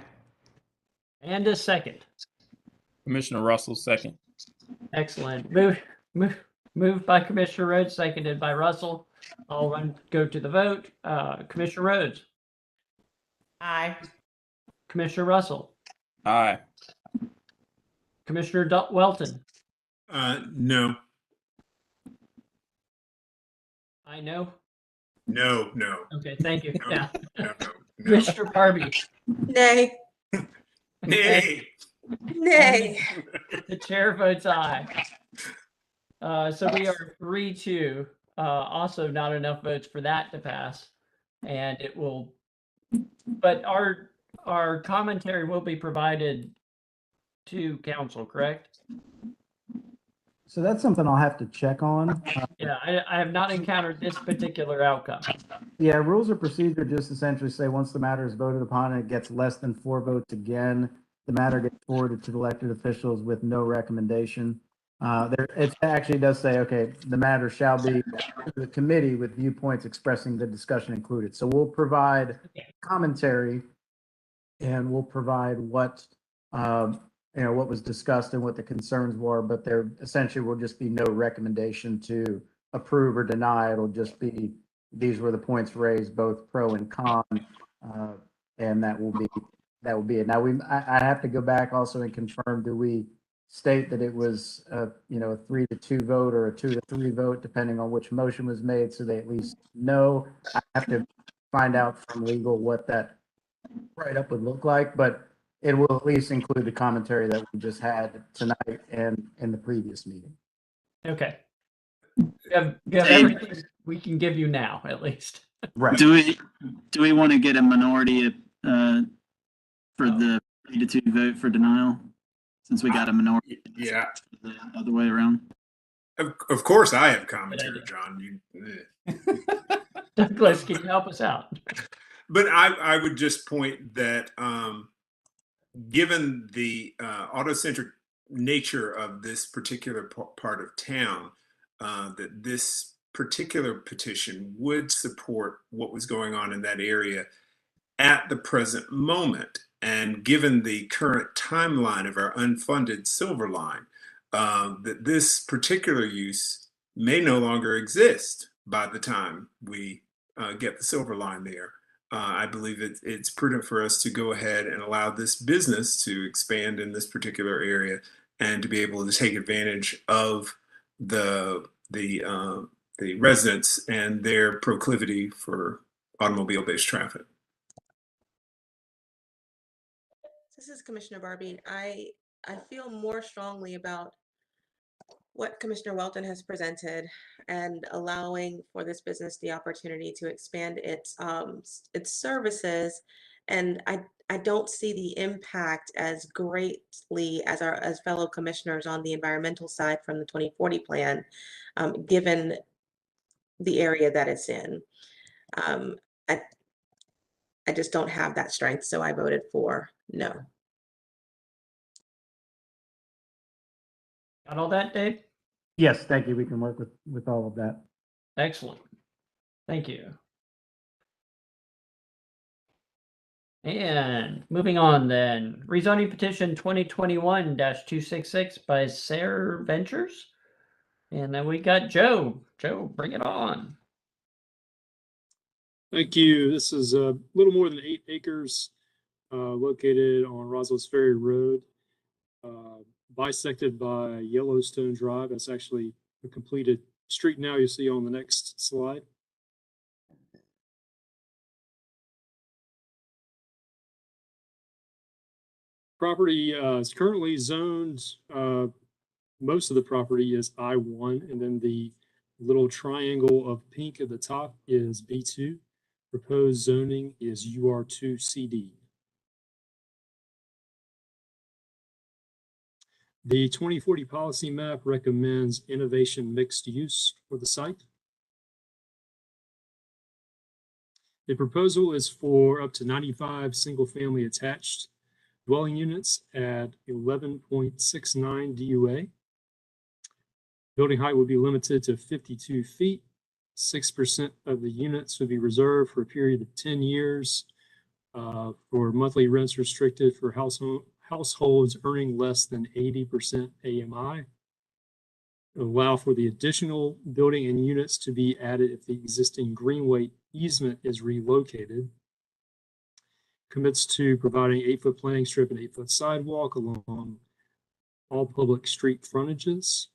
And a second. Commissioner Russell, second. Excellent. Moved by Commissioner Rhodes, seconded by Russell. I'll go to the vote. Commissioner Rhodes. Aye. Commissioner Russell. Aye. Commissioner Welton. No. I know. No. Okay, thank you. No, Yeah. no. Commissioner Barbie. Nay. Nay. Nay. The chair votes aye. So we are 3-2. Also not enough votes for that to pass. And it will, but our commentary will be provided to council, correct? So that's something I'll have to check on. Yeah, I have not encountered this particular outcome. Yeah, rules of procedure just essentially say once the matter is voted upon and it gets less than 4 votes again, the matter gets forwarded to the elected officials with no recommendation. It actually does say, okay, the matter shall be to the committee with viewpoints expressing the discussion included. So we'll provide commentary and we'll provide what what was discussed and what the concerns were, but there essentially will just be no recommendation to approve or deny. It'll just be these were the points raised, both pro and con, and that will be it. Now I have to go back also and confirm. Do we state that it was a 3-2 vote or a 2-3 vote, depending on which motion was made, so they at least know? I have to find out from legal what that write-up would look like, but it will at least include the commentary that we just had tonight and in the previous meeting. Okay. You have everything we can give you now, at least. Right. Do we want to get a minority for the 3-2 vote for denial, since we got a minority? Yeah. The other way around. Of course, I have commentary, John. Douglas, can you help us out? But I would just point that given the autocentric nature of this particular part of town, that this particular petition would support what was going on in that area at the present moment. And given the current timeline of our unfunded silver line, that this particular use may no longer exist by the time we get the silver line there. I believe it's prudent for us to go ahead and allow this business to expand in this particular area and to be able to take advantage of the residents and their proclivity for automobile-based traffic. This is Commissioner Barbie. I feel more strongly about what Commissioner Welton has presented and allowing for this business the opportunity to expand its services. And I don't see the impact as greatly as fellow commissioners on the environmental side from the 2040 plan, given the area that it's in. I just don't have that strength, so I voted for no. Got all that, Dave? Yes, thank you. We can work with all of that. Excellent. Thank you. And moving on then, rezoning petition 2021-266 by Sarah Ventures. And then we got Joe. Joe, bring it on. Thank you. This is a little more than 8 acres located on Roslow's Ferry Road, bisected by Yellowstone Drive. That's actually a completed street now. You'll see on the next slide. Property is currently zoned. Most of the property is I1, and then the little triangle of pink at the top is B2. Proposed zoning is UR2CD. The 2040 policy map recommends innovation mixed use for the site. The proposal is for up to 95 single-family attached dwelling units at 11.69 DUA. Building height would be limited to 52 feet. 6% of the units would be reserved for a period of 10 years for monthly rents restricted for households earning less than 80% AMI. Allow for the additional building and units to be added if the existing greenway easement is relocated. Commits to providing 8-foot planting strip and 8-foot sidewalk along all public street frontages.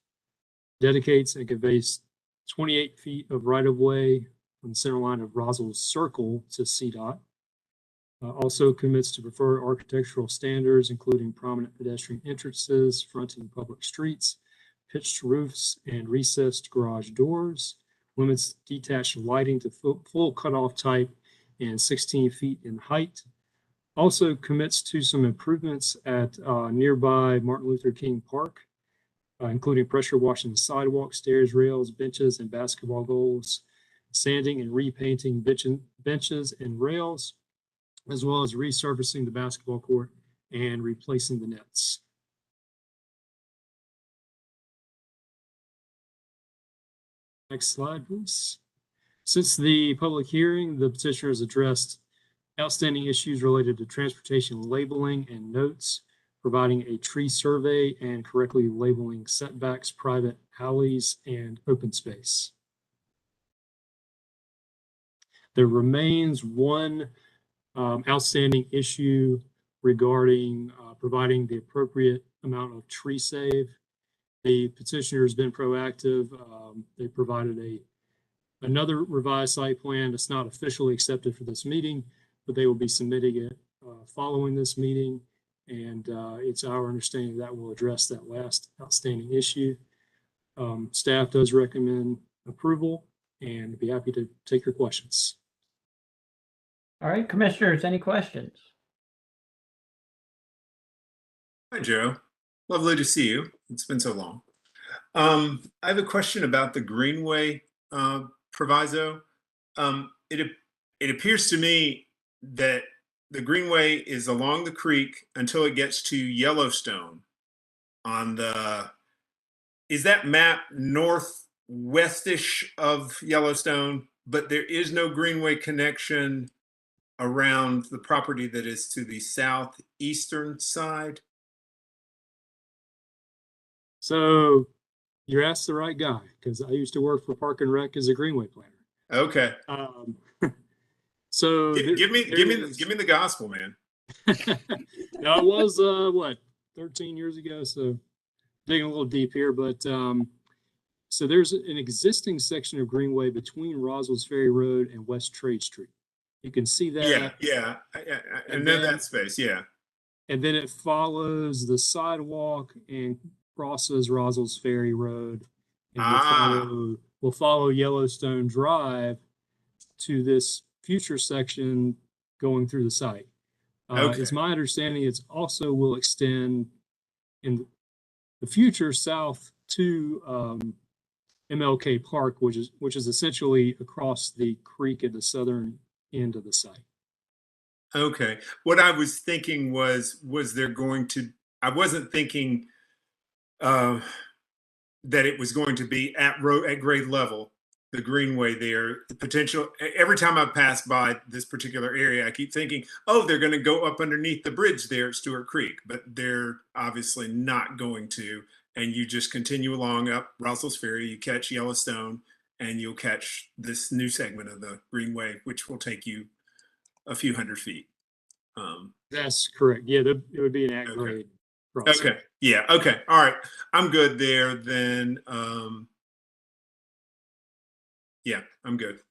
Dedicates and conveys 28 feet of right-of-way from the center line of Roswell Circle to CDOT. Also commits to preferred architectural standards, including prominent pedestrian entrances, fronting public streets, pitched roofs, and recessed garage doors. Limits detached lighting to full cutoff type and 16 feet in height. Also commits to some improvements at nearby Martin Luther King Park. including pressure washing the sidewalk, stairs, rails, benches, and basketball goals, sanding and repainting benches and rails, as well as resurfacing the basketball court and replacing the nets. Next slide, please. Since the public hearing, the petitioner has addressed outstanding issues related to transportation labeling and notes, providing a tree survey, and correctly labeling setbacks, private alleys, and open space. There remains one outstanding issue regarding providing the appropriate amount of tree save. The petitioner has been proactive. They provided another revised site plan that's not officially accepted for this meeting, but they will be submitting it following this meeting. And it's our understanding that will address that last outstanding issue. Staff does recommend approval and be happy to take your questions. All right, commissioners, any questions? Hi, Joe. Lovely to see you. It's been so long. I have a question about the Greenway proviso. It appears to me that the Greenway is along the creek until it gets to Yellowstone. Is that map northwestish of Yellowstone, but there is no Greenway connection around the property that is to the southeastern side? So you asked the right guy, because I used to work for Park and Rec as a Greenway planner. Okay. So give me the gospel, man. Now, it was what, 13 years ago, so digging a little deep here, but so there's an existing section of Greenway between Roswell's Ferry Road and West Trade Street. You can see that. Yeah. I know that space. Yeah. And then it follows the sidewalk and crosses Roswell's Ferry Road, and will follow Yellowstone Drive to this future section going through the site. It's my understanding it's also will extend in the future south to MLK Park, which is essentially across the creek at the southern end of the site. Okay. What I was thinking was there going to, I wasn't thinking that it was going to be at grade level, the Greenway there, the potential. Every time I pass by this particular area, I keep thinking, oh, they're going to go up underneath the bridge there at Stewart Creek, but they're obviously not going to. And you just continue along up Roswell's Ferry, you catch Yellowstone, and you'll catch this new segment of the Greenway, which will take you a few hundred feet. That's correct. Yeah, it would be an at-grade crossing. Okay. Yeah. Okay. All right. I'm good there then. Yeah, I'm good.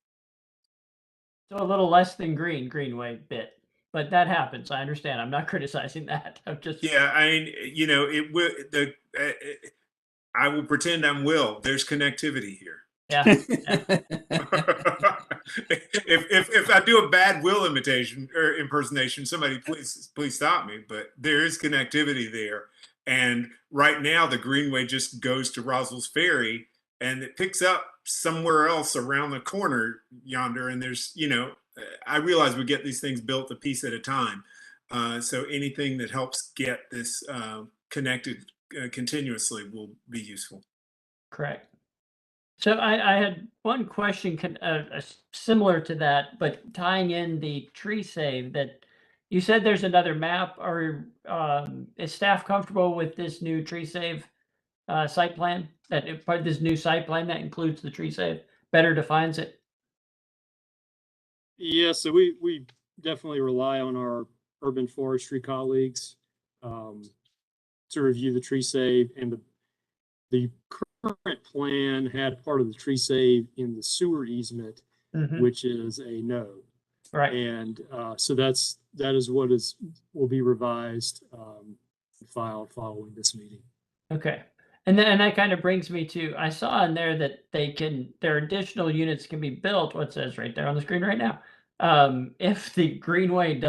So a little less than Greenway bit, but that happens. I understand. I'm not criticizing that. I'm just. Yeah. I mean, you know, it will. I will pretend I'm Will. There's connectivity here. Yeah. if I do a bad Will imitation or impersonation, somebody please stop me. But there is connectivity there, and right now the Greenway just goes to Roswell's Ferry, and it picks up somewhere else around the corner yonder. And there's, you know, I realize we get these things built a piece at a time. So anything that helps get this connected continuously will be useful. Correct. So I had one question similar to that, but tying in the tree save that you said there's another map. Or is staff comfortable with this new tree save site plan? That part of this new site plan that includes the tree save better defines it? Yeah, so we definitely rely on our urban forestry colleagues to review the tree save, and the current plan had part of the tree save in the sewer easement, which is a no. Right. And so that is what will be revised and filed following this meeting. Okay. And then that kind of brings me to, I saw in there that their additional units can be built, what it says right there on the screen right now. If the Greenway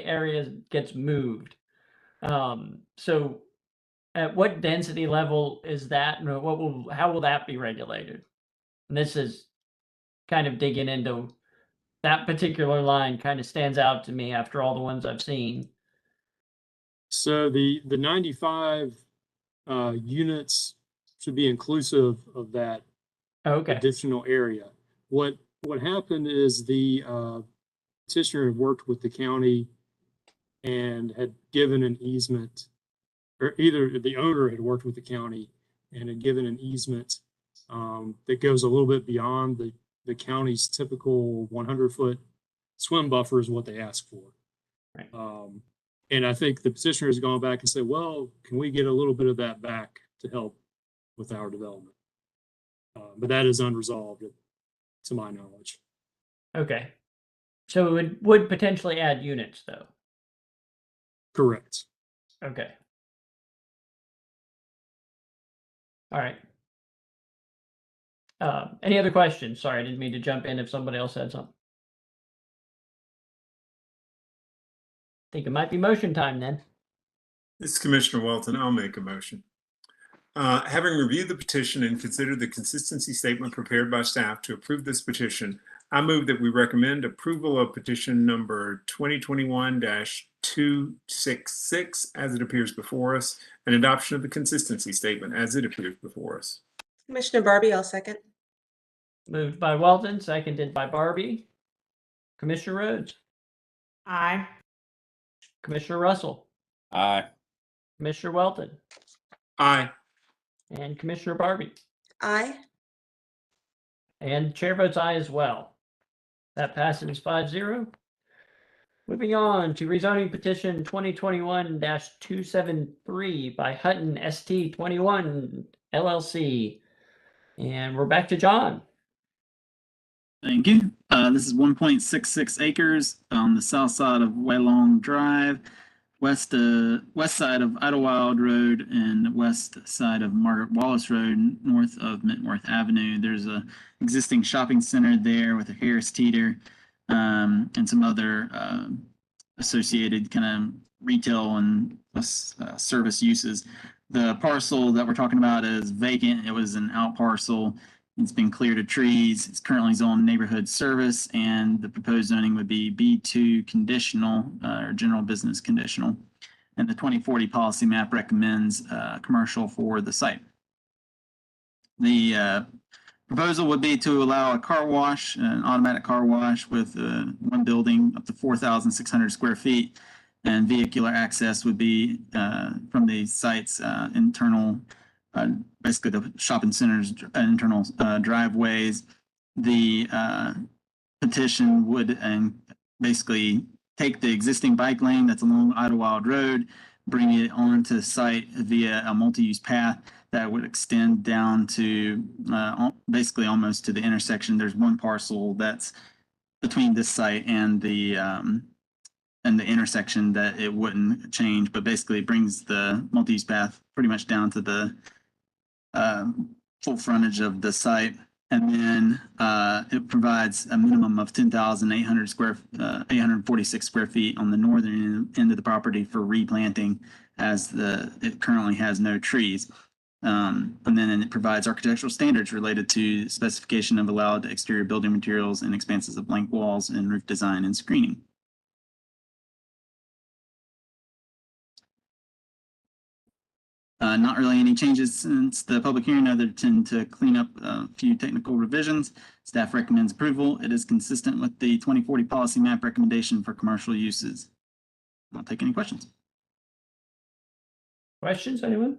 area gets moved. So At what density level is that, and how will that be regulated? And this is kind of digging into that particular line. Kind of stands out to me after all the ones I've seen. So the 95 units should be inclusive of that additional area. What happened is the petitioner had worked with the county and had given an easement, or either the owner had worked with the county and had given an easement that goes a little bit beyond the county's typical 100-foot swim buffer is what they ask for. Right. And I think the petitioner has gone back and said, well, can we get a little bit of that back to help with our development? But that is unresolved to my knowledge. Okay. So it would potentially add units, though. Correct. Okay. All right. Any other questions? Sorry, I didn't mean to jump in if somebody else had something. Think it might be motion time then. This is Commissioner Welton. I'll make a motion. Having reviewed the petition and considered the consistency statement prepared by staff to approve this petition, I move that we recommend approval of petition number 2021-266 as it appears before us, and adoption of the consistency statement as it appears before us. Commissioner Barbie, I'll second. Moved by Welton, seconded by Barbie. Commissioner Rhodes. Aye. Commissioner Russell. Aye. Commissioner Welton. Aye. And Commissioner Barbie. Aye. And chair votes aye as well. That passes 5-0. Moving on to rezoning petition 2021-273 by Hutton ST21 LLC. And we're back to John. Thank you. This is 1.66 acres on the south side of Waylong Drive, west side of Idlewild Road, and west side of Margaret Wallace Road, north of Mitworth Avenue. There's a existing shopping center there with a Harris Teeter and some other associated kind of retail and service uses. The parcel that we're talking about is vacant. It was an out parcel. It's been cleared of trees. It's currently zoned neighborhood service, and the proposed zoning would be B2 conditional or general business conditional. And the 2040 policy map recommends commercial for the site. The proposal would be to allow a car wash, an automatic car wash with one building up to 4,600 square feet, and vehicular access would be from the site's internal basically the shopping center's internal driveways. The petition would basically take the existing bike lane that's along Idlewild Road, bring it onto the site via a multi-use path that would extend down to basically almost to the intersection. There's one parcel that's between this site and the intersection that it wouldn't change, but basically it brings the multi-use path pretty much down to the full frontage of the site, and then it provides a minimum of 846 square feet on the northern end of the property for replanting, as it currently has no trees. And then it provides architectural standards related to specification of allowed exterior building materials and expanses of blank walls and roof design and screening. Not really any changes since the public hearing, other than to clean up a few technical revisions. Staff recommends approval. It is consistent with the 2040 policy map recommendation for commercial uses. I'll take any questions. Questions, anyone?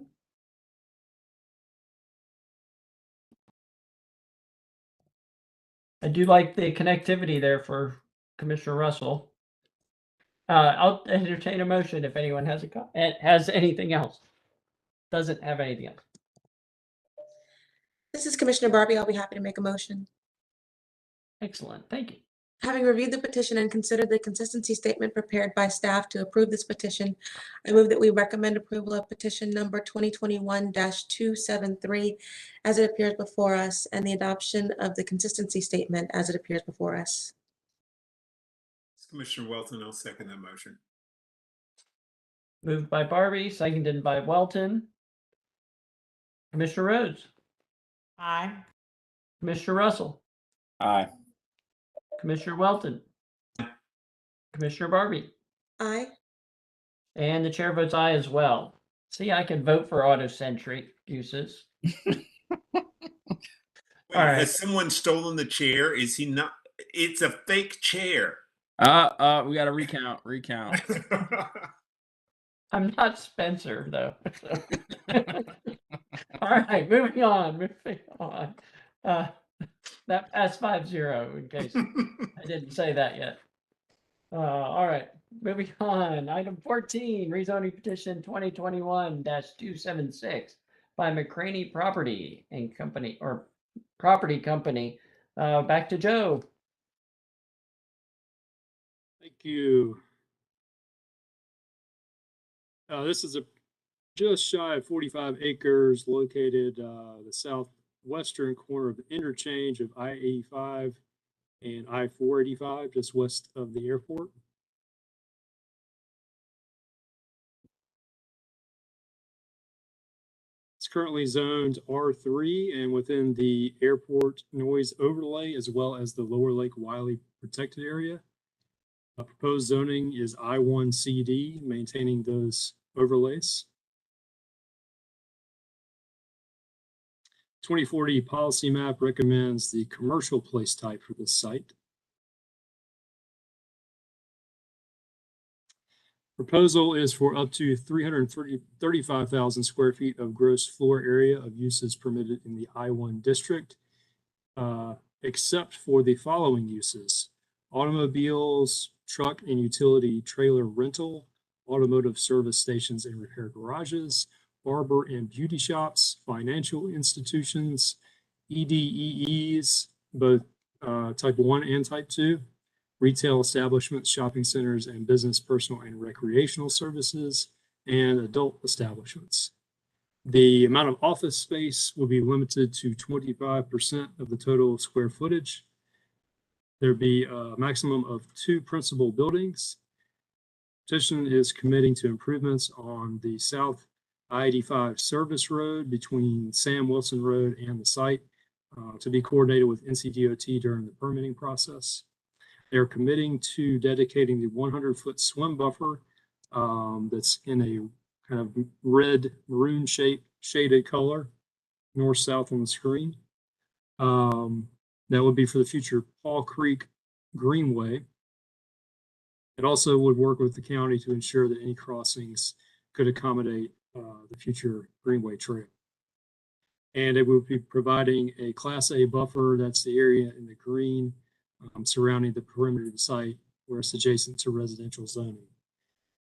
I do like the connectivity there for Commissioner Russell. I'll entertain a motion if anyone has anything else. Doesn't have anything else. This is Commissioner Barbie. I'll be happy to make a motion. Excellent. Thank you. Having reviewed the petition and considered the consistency statement prepared by staff to approve this petition, I move that we recommend approval of petition number 2021-273 as it appears before us, and the adoption of the consistency statement as it appears before us. Commissioner Welton, I'll second that motion. Moved by Barbie, seconded by Welton. Commissioner Rhodes, Aye. Commissioner Russell, Aye. Commissioner Welton, Commissioner Barbie, Aye. and the chair votes aye as well. See, I can vote for auto-centric uses. Wait, All right. has someone stolen the chair? Is he not? It's a fake chair. We got to recount. I'm not Spencer, though. All right, moving on. That passed 5-0, in case I didn't say that yet. All right, moving on. Item 14, rezoning petition 2021-276 by Mccraney Property and Company, or Property Company. Back to Joe. Thank you. This is just shy of 45 acres located the southwestern corner of the interchange of I-85 and I-485, just west of the airport. It's currently zoned R3 and within the airport noise overlay, as well as the Lower Lake Wiley protected area. Proposed zoning is I1CD, maintaining those overlays. 2040 policy map recommends the commercial place type for this site. Proposal is for up to 335,000 square feet of gross floor area of uses permitted in the I1 district, except for the following uses: automobiles, truck and utility trailer rental, automotive service stations and repair garages, barber and beauty shops, financial institutions, EDEEs, both type 1 and type 2, retail establishments, shopping centers, and business, personal, and recreational services, and adult establishments. The amount of office space will be limited to 25% of the total square footage. There'll be a maximum of 2 principal buildings. Petition is committing to improvements on the South I-85 service road between Sam Wilson Road and the site to be coordinated with NCDOT during the permitting process. They're committing to dedicating the 100-foot swim buffer that's in a kind of red maroon shaded color, north-south on the screen. That would be for the future Paul Creek Greenway. It also would work with the county to ensure that any crossings could accommodate the future Greenway Trail. And it would be providing a Class A buffer, that's the area in the green surrounding the perimeter of the site where it's adjacent to residential zoning.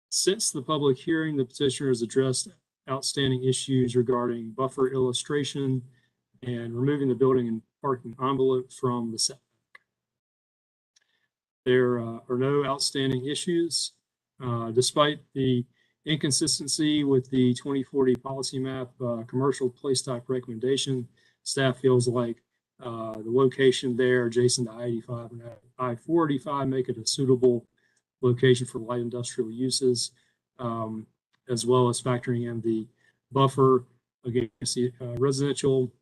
Since the public hearing, the petitioner has addressed outstanding issues regarding buffer illustration and removing the building and parking envelope from the setback. There are no outstanding issues, despite the inconsistency with the 2040 policy map commercial place type recommendation. Staff feels like the location there adjacent to I-85 and I-485 make it a suitable location for light industrial uses, as well as factoring in the buffer against the residential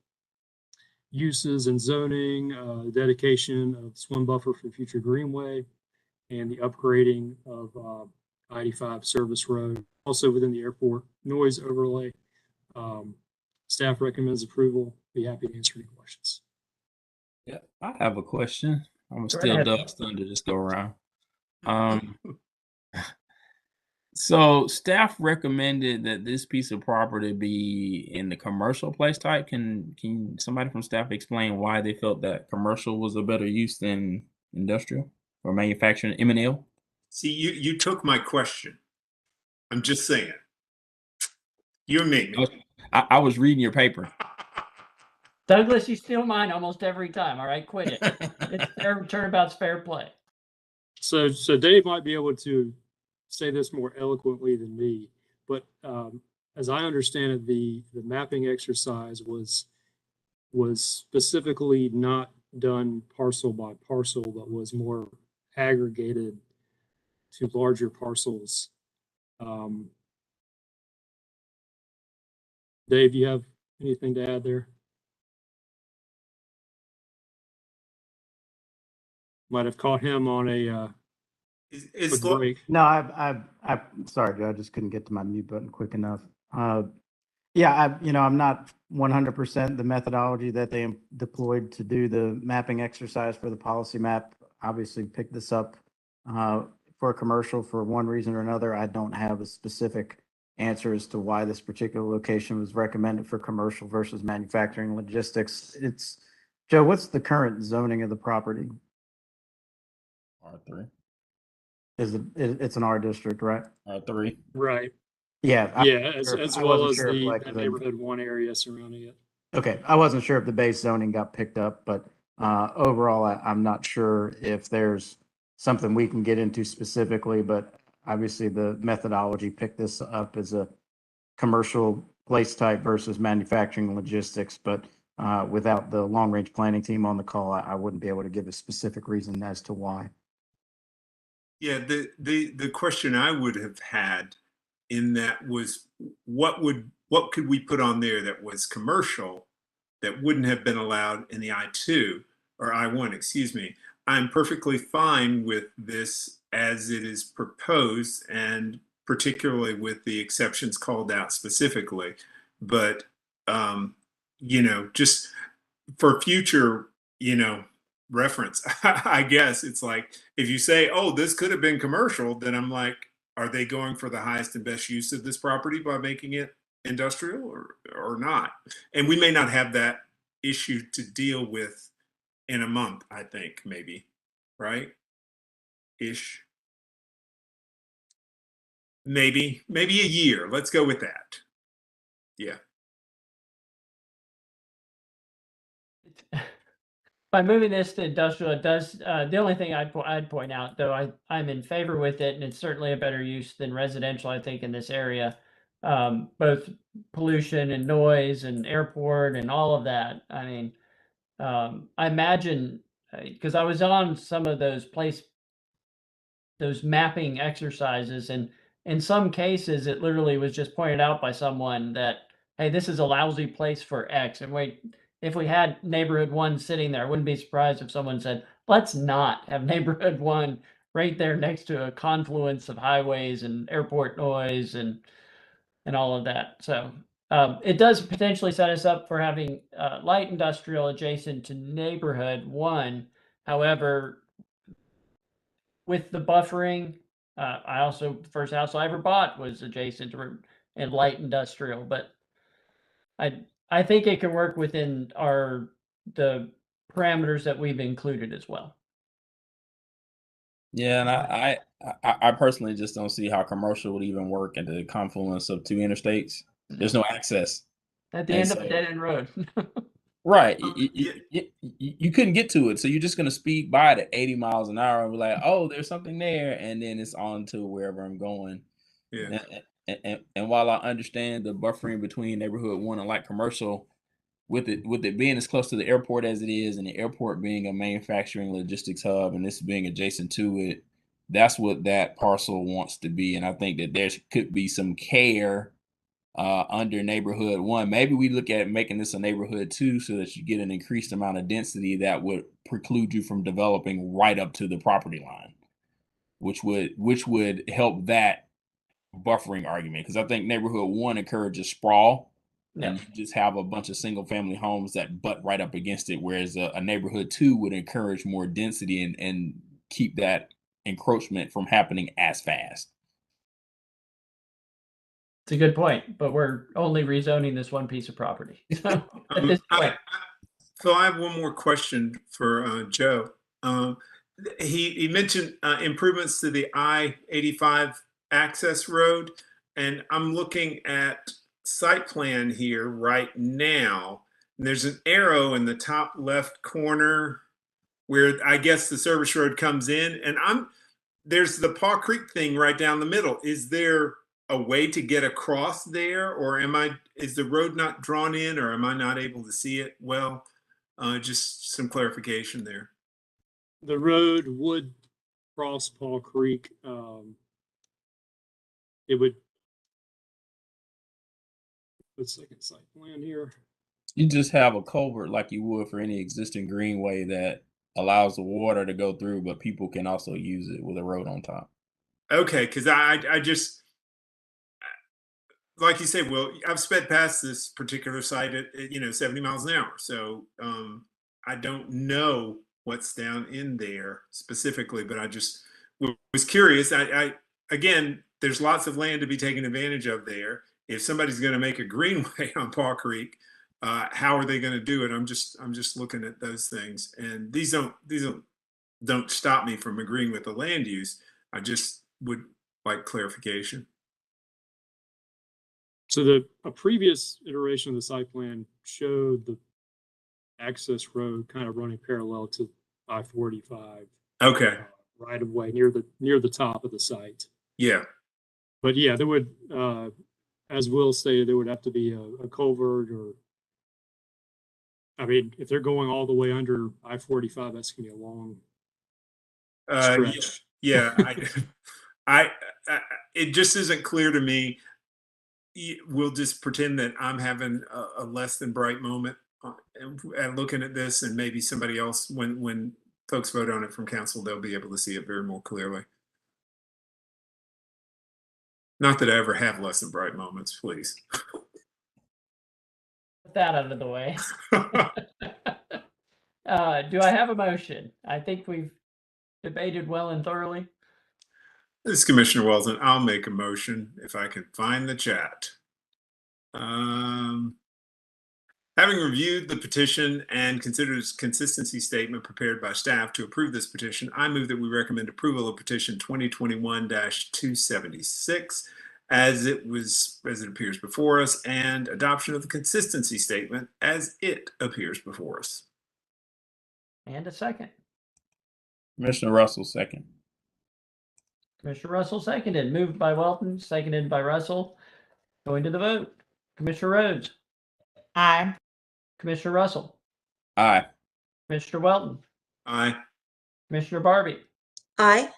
uses and zoning, dedication of swim buffer for future greenway, and the upgrading of I-85 service road, also within the airport noise overlay. Staff recommends approval. Be happy to answer any questions. Yeah, I have a question. I'm gonna Go steal ahead. Doug's thunder this go around. So staff recommended that this piece of property be in the commercial place type. Can somebody from staff explain why they felt that commercial was a better use than industrial or manufacturing M&L? See, you took my question. I'm just saying. You and me. I was reading your paper. Douglas, you steal mine almost every time. All right, quit it. It's fair, turnabout's fair play. So Dave might be able to say this more eloquently than me, but as I understand it, the mapping exercise was specifically not done parcel by parcel, but was more aggregated to larger parcels. Dave, you have Anything to add there? Might have caught him on a quick break. No, I'm sorry, Joe, I just couldn't get to my mute button quick enough. Yeah, I'm not 100% the methodology that they deployed to do the mapping exercise for the policy map. Obviously picked this up for a commercial for one reason or another. I don't have a specific answer as to why this particular location was recommended for commercial versus manufacturing logistics. Joe, what's the current zoning of the property? R3. It's an R district, right? R3. Right. Yeah. As well as the neighborhood 1 area surrounding it. Okay, I wasn't sure if the base zoning got picked up, but overall, I'm not sure if there's something we can get into specifically, but obviously the methodology picked this up as a commercial place type versus manufacturing logistics, but without the long-range planning team on the call, I wouldn't be able to give a specific reason as to why. Yeah, the question I would have had in that was what could we put on there that was commercial that wouldn't have been allowed in the I2 or I1, excuse me. I'm perfectly fine with this as it is proposed, and particularly with the exceptions called out specifically. But just for future, reference, I guess it's like if you say, oh, this could have been commercial, then I'm like, are they going for the highest and best use of this property by making it industrial or not? And we may not have that issue to deal with in a month, I think, maybe, right? Ish. Maybe a year. Let's go with that. Yeah. By moving this to industrial, it does, the only thing I'd point out, though, I'm in favor with it, and it's certainly a better use than residential, I think, in this area. Both pollution and noise and airport and all of that. I mean, I imagine, because I was on some of those mapping exercises, and in some cases, it literally was just pointed out by someone that, hey, this is a lousy place for X. And wait, if we had neighborhood 1 sitting there, I wouldn't be surprised if someone said, let's not have neighborhood 1 right there next to a confluence of highways and airport noise and all of that. So it does potentially set us up for having light industrial adjacent to neighborhood 1. However, with the buffering, I also, the first house I ever bought was adjacent to and light industrial, but I think it can work within the parameters that we've included as well. Yeah, and I personally just don't see how commercial would even work at the confluence of 2 interstates. There's no access. At the end of a dead end road. Right. You couldn't get to it. So you're just going to speed by it at 80 miles an hour and be like, oh, there's something there. And then it's on to wherever I'm going. Yeah. And while I understand the buffering between neighborhood 1 and light commercial, with it being as close to the airport as it is, and the airport being a manufacturing logistics hub, and this being adjacent to it, that's what that parcel wants to be. And I think that there could be some care under neighborhood 1. Maybe we look at making this a neighborhood 2 so that you get an increased amount of density that would preclude you from developing right up to the property line, which would help that buffering argument. Because I think neighborhood 1 encourages sprawl. Yeah. And you just have a bunch of single family homes that butt right up against it, whereas a neighborhood 2 would encourage more density and keep that encroachment from happening as fast. It's a good point, but we're only rezoning this one piece of property. So at this point. So I have one more question for Joe. He mentioned improvements to the I-85 access road, and I'm looking at site plan here right now. And there's an arrow in the top left corner where I guess the service road comes in, and there's the Paw Creek thing right down the middle. Is there a way to get across there, or is the road not drawn in, or am I not able to see it well? Just some clarification there. The road would cross Paw Creek. It would. the second site plan here. You just have a culvert like you would for any existing greenway that allows the water to go through, but people can also use it with a road on top. Okay, because I just, like you said, well, I've sped past this particular site at 70 miles an hour. So I don't know what's down in there specifically, but I just was curious. Again, there's lots of land to be taken advantage of there. If somebody's going to make a greenway on Paw Creek, how are they going to do it? I'm just looking at those things, and these don't stop me from agreeing with the land use. I just would like clarification. So a previous iteration of the site plan showed the access road kind of running parallel to I-45. Okay. Right of way near the top of the site. Yeah. But yeah, there would, as Will stated, there would have to be a culvert, or, I mean, if they're going all the way under I-45, that's gonna be a long stretch. Yeah. It just isn't clear to me. We'll just pretend that I'm having a less than bright moment and looking at this, and maybe somebody else, when folks vote on it from council, they'll be able to see it very more clearly. Not that I ever have less than bright moments, please. Put that out of the way. Do I have a motion? I think we've debated well and thoroughly. This is Commissioner Welton. I'll make a motion if I can find the chat. Having reviewed the petition and considered its consistency statement prepared by staff to approve this petition, I move that we recommend approval of petition 2021-276 as it appears before us, and adoption of the consistency statement as it appears before us. And a second. Commissioner Russell, second. Commissioner Russell seconded. Moved by Welton, seconded by Russell. Going to the vote. Commissioner Rhodes. Aye. Commissioner Russell. Aye. Commissioner Welton. Aye. Commissioner Barbie. Aye.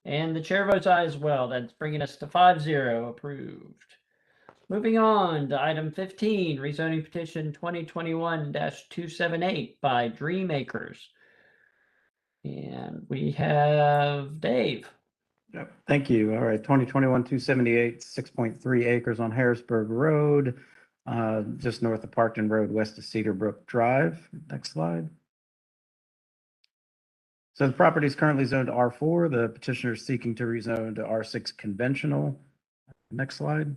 And the chair votes aye as well. That's bringing us to 5-0 approved. Moving on to item 15, rezoning petition 2021-278 by Dreamacres. And we have Dave. Yep. Thank you. All right, 2021-278, 6.3 acres on Harrisburg Road, just north of Parkton Road, west of Cedar Brook Drive. Next slide. So the property is currently zoned to R4. The petitioner is seeking to rezone to R6 conventional. Next slide.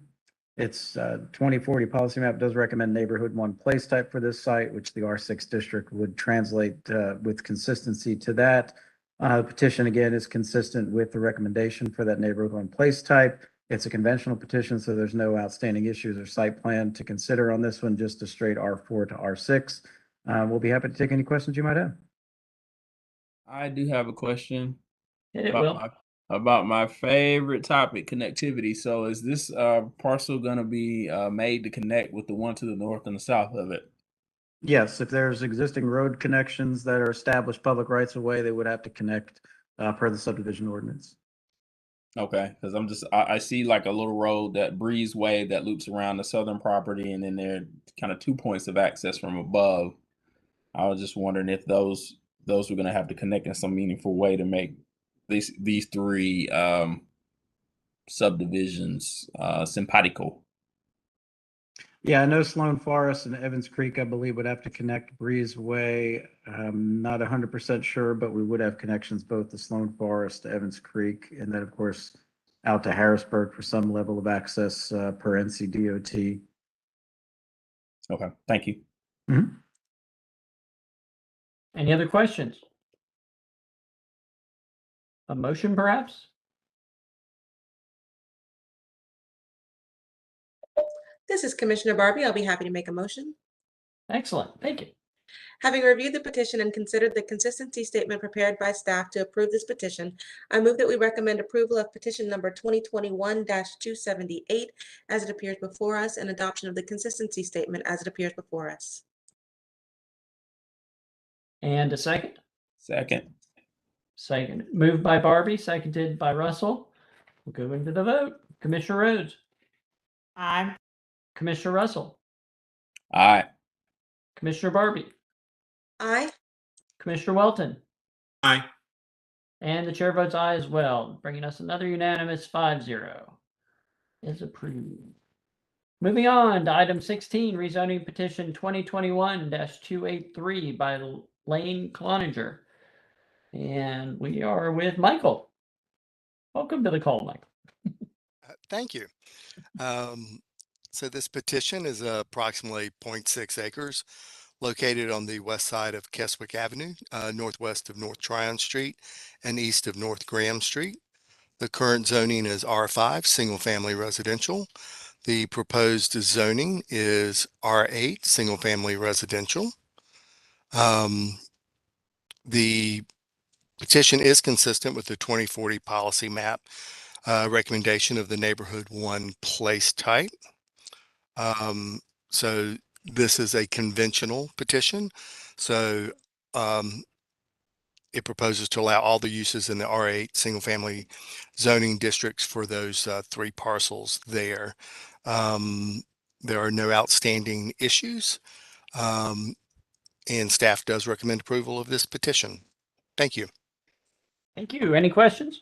Its 2040 policy map does recommend neighborhood 1 place type for this site, which the R6 district would translate with consistency to that. The petition, again, is consistent with the recommendation for that neighborhood 1 place type. It's a conventional petition, so there's no outstanding issues or site plan to consider on this one, just a straight R4 to R6. We'll be happy to take any questions you might have. I do have a question About my favorite topic, connectivity. So is this parcel going to be made to connect with the one to the north and the south of it? Yes, if there's existing road connections that are established public rights of way, they would have to connect per the subdivision ordinance. Okay, because I see like a little road, that breezeway that loops around the southern property, and then there are kind of 2 points of access from above. I was just wondering if those were going to have to connect in some meaningful way to make these three subdivisions simpatico. Yeah, I know Sloan Forest and Evans Creek, I believe, would have to connect Breezeway. I'm not 100% sure, but we would have connections both to Sloan Forest, to Evans Creek, and then, of course, out to Harrisburg for some level of access per NCDOT. Okay, thank you. Mm-hmm. Any other questions? A motion, perhaps? This is Commissioner Barbie. I'll be happy to make a motion. Excellent. Thank you. Having reviewed the petition and considered the consistency statement prepared by staff to approve this petition, I move that we recommend approval of petition number 2021-278 as it appears before us, and adoption of the consistency statement as it appears before us. And a second? Second. Second. Moved by Barbie, seconded by Russell. We'll go into the vote. Commissioner Rhodes. Aye. Commissioner Russell, Aye. Commissioner Barbie, Aye. Commissioner Welton, Aye. and the chair votes aye as well, bringing us another unanimous 5-0. Is approved. Moving on to item 16, rezoning petition 2021-283 by Lane Cloninger. And we are with Michael. Welcome to the call, Michael. Thank you. So this petition is approximately 0.6 acres located on the west side of Keswick Avenue, northwest of North Tryon Street and east of North Graham Street. The current zoning is R5, single family residential. The proposed zoning is R8, single family residential. The petition is consistent with the 2040 policy map recommendation of the neighborhood 1 place type. So this is a conventional petition. So it proposes to allow all the uses in the R8 single family zoning districts for those 3 parcels there. There are no outstanding issues, and staff does recommend approval of this petition. Thank you. Thank you. Any questions?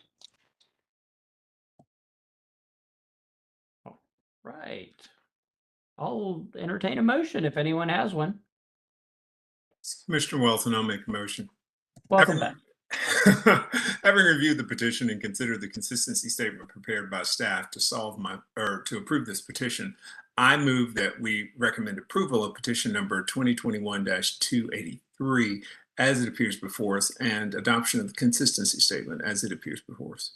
All right. I'll entertain a motion if anyone has one. Commissioner Welton, I'll make a motion. Welcome back. Having reviewed the petition and considered the consistency statement prepared by staff to approve this petition, I move that we recommend approval of petition number 2021-283 as it appears before us and adoption of the consistency statement as it appears before us.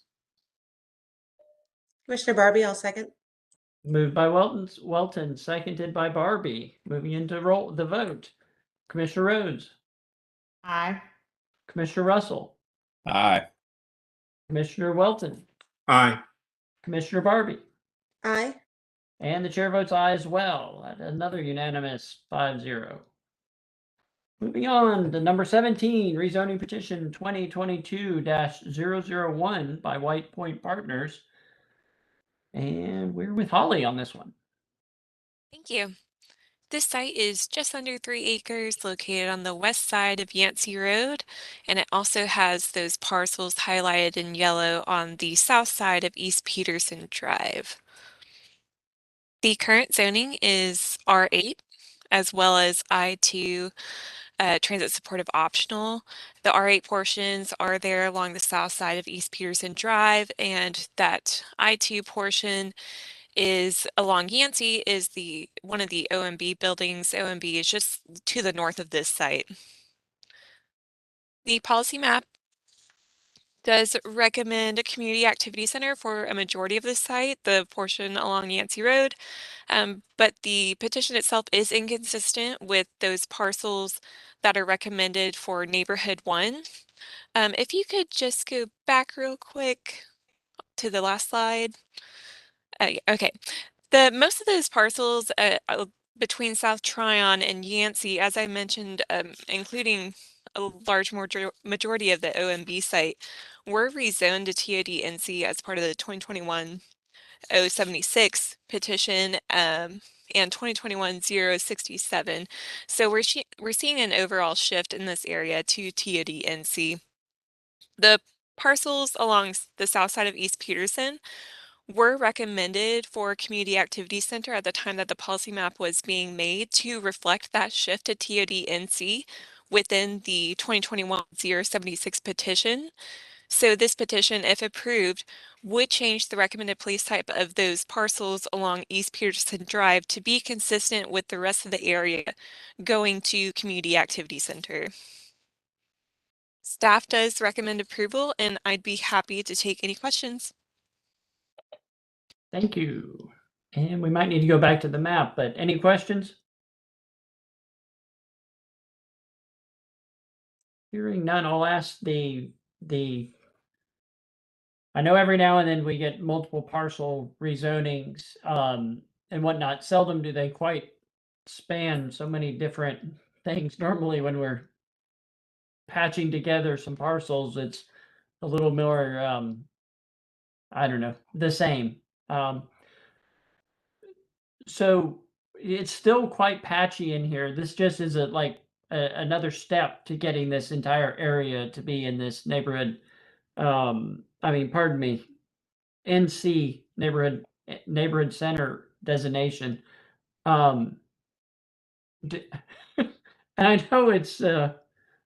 Commissioner Barbie, I'll second. Moved by Welton, seconded by Barbie. Moving into the vote. Commissioner Rhodes. Aye. Commissioner Russell. Aye. Commissioner Welton. Aye. Commissioner Barbie. Aye. And the chair votes aye as well. Another unanimous 5-0. Moving on to number 17, rezoning petition 2022-001 by White Point Partners. And we're with Holly on this one. Thank you. This site is just under 3 acres located on the west side of Yancey Road, and it also has those parcels highlighted in yellow on the south side of East Peterson Drive. The current zoning is R8 as well as I2 transit supportive optional. The R8 portions are there along the south side of East Peterson Drive, and that I2 portion is along Yancey is one of the OMB buildings. OMB is just to the north of this site. The policy map does recommend a community activity center for a majority of the site, the portion along Yancey Road, but the petition itself is inconsistent with those parcels that are recommended for neighborhood 1. If you could just go back real quick to the last slide. Okay. Most of those parcels between South Tryon and Yancey, as I mentioned, including a large majority of the OMB site, were rezoned to TOD-NC as part of the 2021-076 petition and 2021-067. So we're seeing an overall shift in this area to TOD-NC. The parcels along the south side of East Peterson were recommended for Community Activity Center at the time that the policy map was being made to reflect that shift to TOD-NC within the 2021-076 petition. So this petition, if approved, would change the recommended place type of those parcels along East Peterson Drive to be consistent with the rest of the area going to Community Activity Center. Staff does recommend approval, and I'd be happy to take any questions. Thank you. And we might need to go back to the map, but any questions? Hearing none, I'll ask I know every now and then we get multiple parcel rezonings and whatnot. Seldom do they quite span so many different things. Normally when we're patching together some parcels, it's a little more, I don't know, the same. So it's still quite patchy in here. This just is another step to getting this entire area to be in this neighborhood. I mean, pardon me, NC neighborhood center designation. Um, and I know it's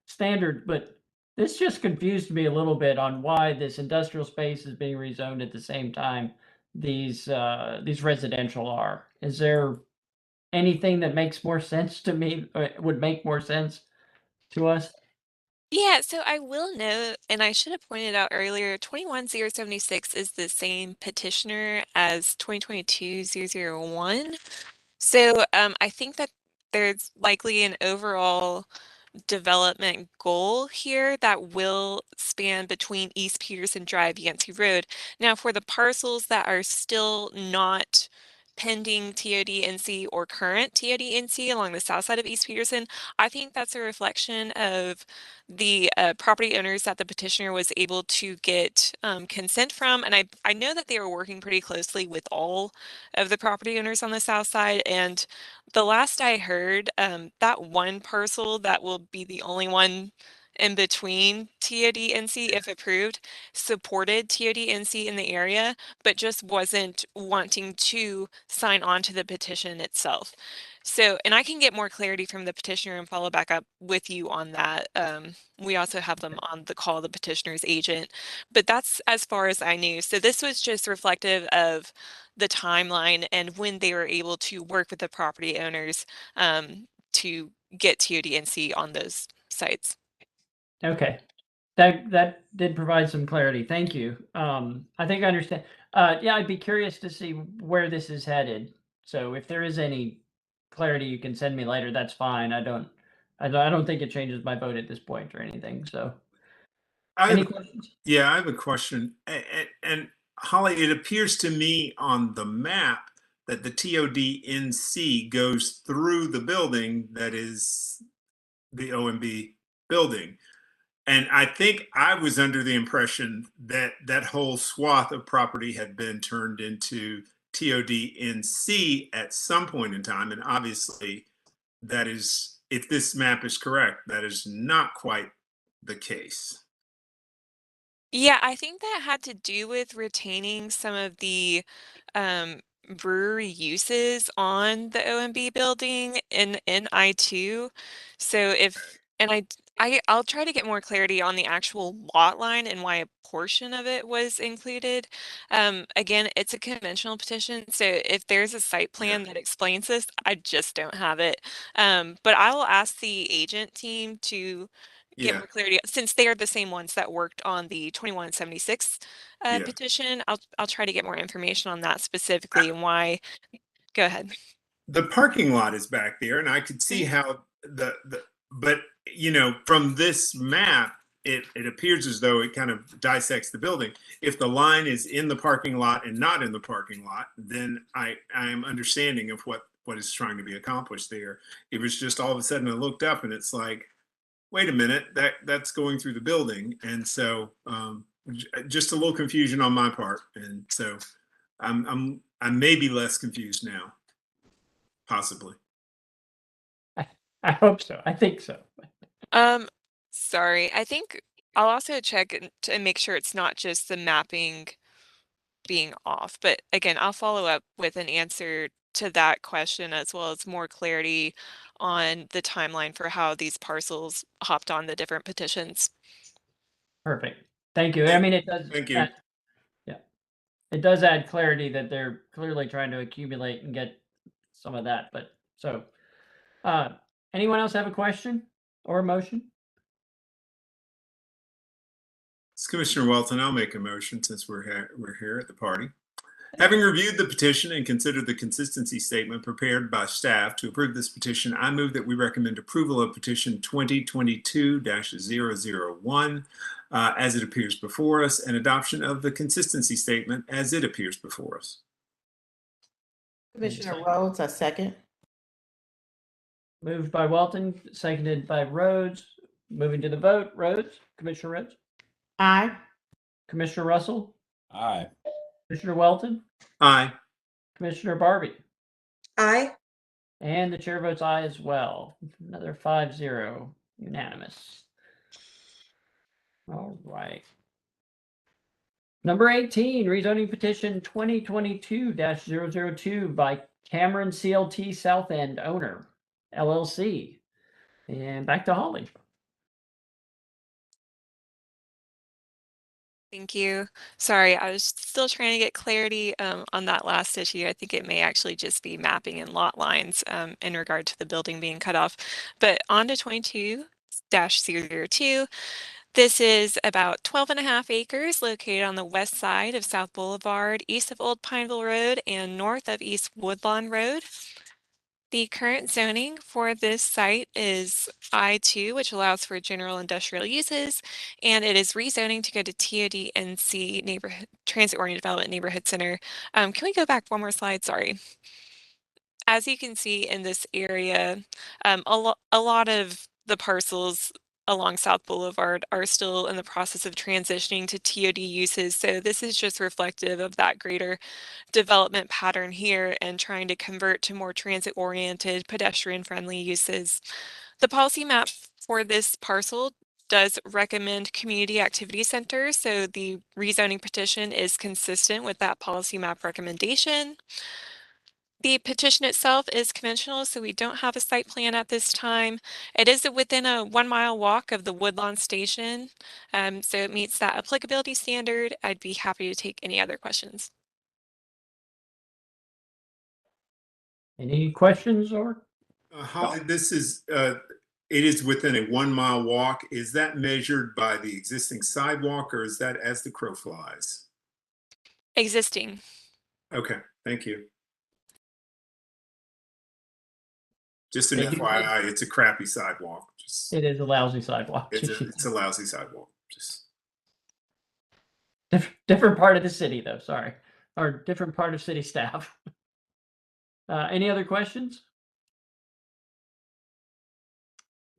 standard, but this just confused me a little bit on why this industrial space is being rezoned at the same time these residential are. Is there anything that makes more sense to me, would make more sense to us? Yeah, so I will note, and I should have pointed out earlier, 21076 is the same petitioner as 2022-001. So I think that there's likely an overall development goal here that will span between East Peterson Drive, Yancey Road. Now, for the parcels that are still not pending TOD-NC or current TOD-NC along the south side of East Peterson, I think that's a reflection of the property owners that the petitioner was able to get consent from. And I know that they were working pretty closely with all of the property owners on the south side. And the last I heard, that one parcel that will be the only one in between TOD-NC, if approved, supported TOD-NC in the area, but just wasn't wanting to sign on to the petition itself. So, and I can get more clarity from the petitioner and follow back up with you on that. We also have them on the call, the petitioner's agent, but that's as far as I knew. So this was just reflective of the timeline and when they were able to work with the property owners to get TOD-NC on those sites. Okay. That did provide some clarity. Thank you. I think I understand. Yeah, I'd be curious to see where this is headed. So if there is any clarity you can send me later, that's fine. I don't think it changes my vote at this point or anything. So any questions? Yeah, I have a question. And Holly, it appears to me on the map that the TOD-NC goes through the building that is the OMB building. And I think I was under the impression that that whole swath of property had been turned into TOD-NC at some point in time. And obviously, that is, if this map is correct, that is not quite the case. Yeah, I think that had to do with retaining some of the brewery uses on the OMB building in I-2. So if, and I'll try to get more clarity on the actual lot line and why a portion of it was included. Again, it's a conventional petition, so if there's a site plan that explains this, I just don't have it. But I will ask the agent team to get more clarity since they are the same ones that worked on the 2176 petition. I'll try to get more information on that specifically and why. Go ahead. The parking lot is back there, and I could see how but you know, from this map, it appears as though it kind of dissects the building. If the line is in the parking lot and not in the parking lot, then I am understanding of what is trying to be accomplished there. It was just all of a sudden I looked up and it's like, wait a minute, that's going through the building. And so just a little confusion on my part. And so I'm maybe less confused now, possibly. I hope so. I think so. Sorry. I think I'll also check to make sure it's not just the mapping being off. But again, I'll follow up with an answer to that question as well as more clarity on the timeline for how these parcels hopped on the different petitions. Perfect. Thank you. I mean, it does. Thank you. Yeah. It does add clarity that they're clearly trying to accumulate and get some of that. But so, anyone else have a question or a motion? It's Commissioner Welton. I'll make a motion since we're here at the party. Having reviewed the petition and considered the consistency statement prepared by staff to approve this petition, I move that we recommend approval of petition 2022-001 as it appears before us and adoption of the consistency statement as it appears before us. Commissioner Rhodes, a second. Moved by Welton, seconded by Rhodes. Moving to the vote. Rhodes, Commissioner Rhodes? Aye. Commissioner Russell? Aye. Commissioner Welton? Aye. Commissioner Barbie? Aye. And the chair votes aye as well. Another 5-0, unanimous. All right. Number 18, rezoning petition 2022-002 by Cameron CLT South End owner, LLC. And back to Holly. Thank you. Sorry, I was still trying to get clarity on that last issue. I think it may actually just be mapping and lot lines in regard to the building being cut off. But on to 22-002. This is about 12.5 acres located on the west side of South Boulevard, east of Old Pineville Road, and north of East Woodlawn Road. The current zoning for this site is I2, which allows for general industrial uses, and it is rezoning to go to TOD-NC Neighborhood Transit-Oriented Development Neighborhood Center. Can we go back one more slide? Sorry. As you can see in this area, a lot of the parcels along South Boulevard are still in the process of transitioning to TOD uses. So this is just reflective of that greater development pattern here and trying to convert to more transit-oriented, pedestrian-friendly uses. The policy map for this parcel does recommend community activity centers, so the rezoning petition is consistent with that policy map recommendation. The petition itself is conventional, so we don't have a site plan at this time. It is within a 1-mile walk of the Woodlawn Station, so it meets that applicability standard. I'd be happy to take any other questions. Any questions or? Holly, this is, it is within a 1-mile walk. Is that measured by the existing sidewalk or is that as the crow flies? Existing. Okay, thank you. Just an They do- FYI, it's a crappy sidewalk. Just, It is a lousy sidewalk. it's a lousy sidewalk. Just different part of the city though, sorry. Or different part of city staff. Any other questions?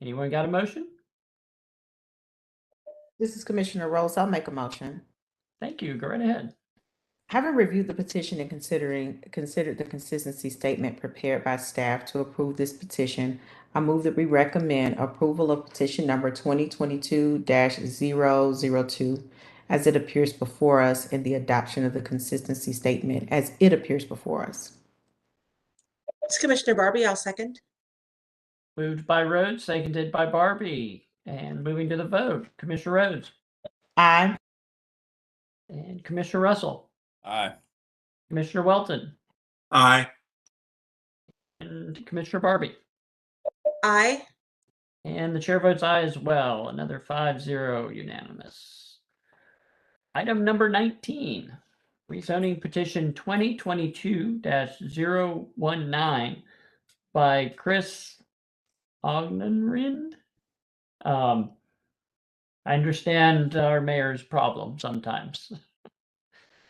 Anyone got a motion? This is Commissioner Rose. I'll make a motion. Thank you. Go right ahead. Having reviewed the petition and considered the consistency statement prepared by staff to approve this petition, I move that we recommend approval of petition number 2022-002 as it appears before us and the adoption of the consistency statement as it appears before us. It's Commissioner Barbie. I'll second. Moved by Rhodes, seconded by Barbie. And moving to the vote, Commissioner Rhodes. Aye. And Commissioner Russell. Aye. Commissioner Welton. aye. And Commissioner Barbie. Aye. And the chair votes aye as well. Another 5-0 unanimous. Item number 19, rezoning petition 2022-019 by Chris Ognenrind. I understand our mayor's problem sometimes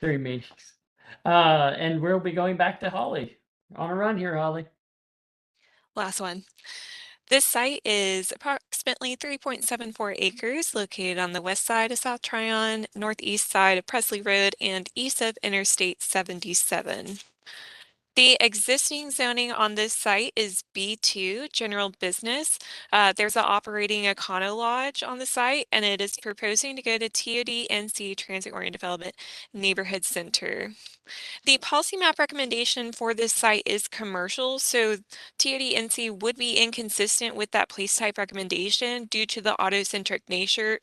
during meetings. And we'll be going back to Holly. On a run here, Holly. Last one. This site is approximately 3.74 acres located on the west side of South Tryon, northeast side of Presley Road, and east of Interstate 77. The existing zoning on this site is B2, general business. There's an operating Econo Lodge on the site, and it is proposing to go to TOD-NC Transit-Oriented Development Neighborhood Center. The policy map recommendation for this site is commercial, so TOD-NC would be inconsistent with that place type recommendation due to the auto-centric nature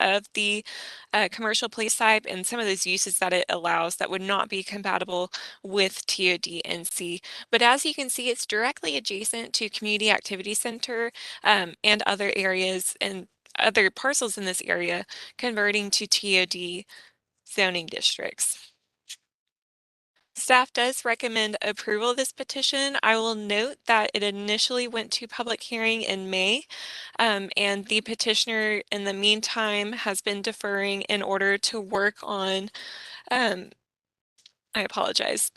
of the commercial place type and some of those uses that it allows that would not be compatible with TOD-NC. But as you can see, it's directly adjacent to Community Activity Center and other areas and other parcels in this area converting to TOD zoning districts. Staff does recommend approval of this petition. I will note that it initially went to public hearing in May, and the petitioner in the meantime has been deferring in order to work on, I apologize.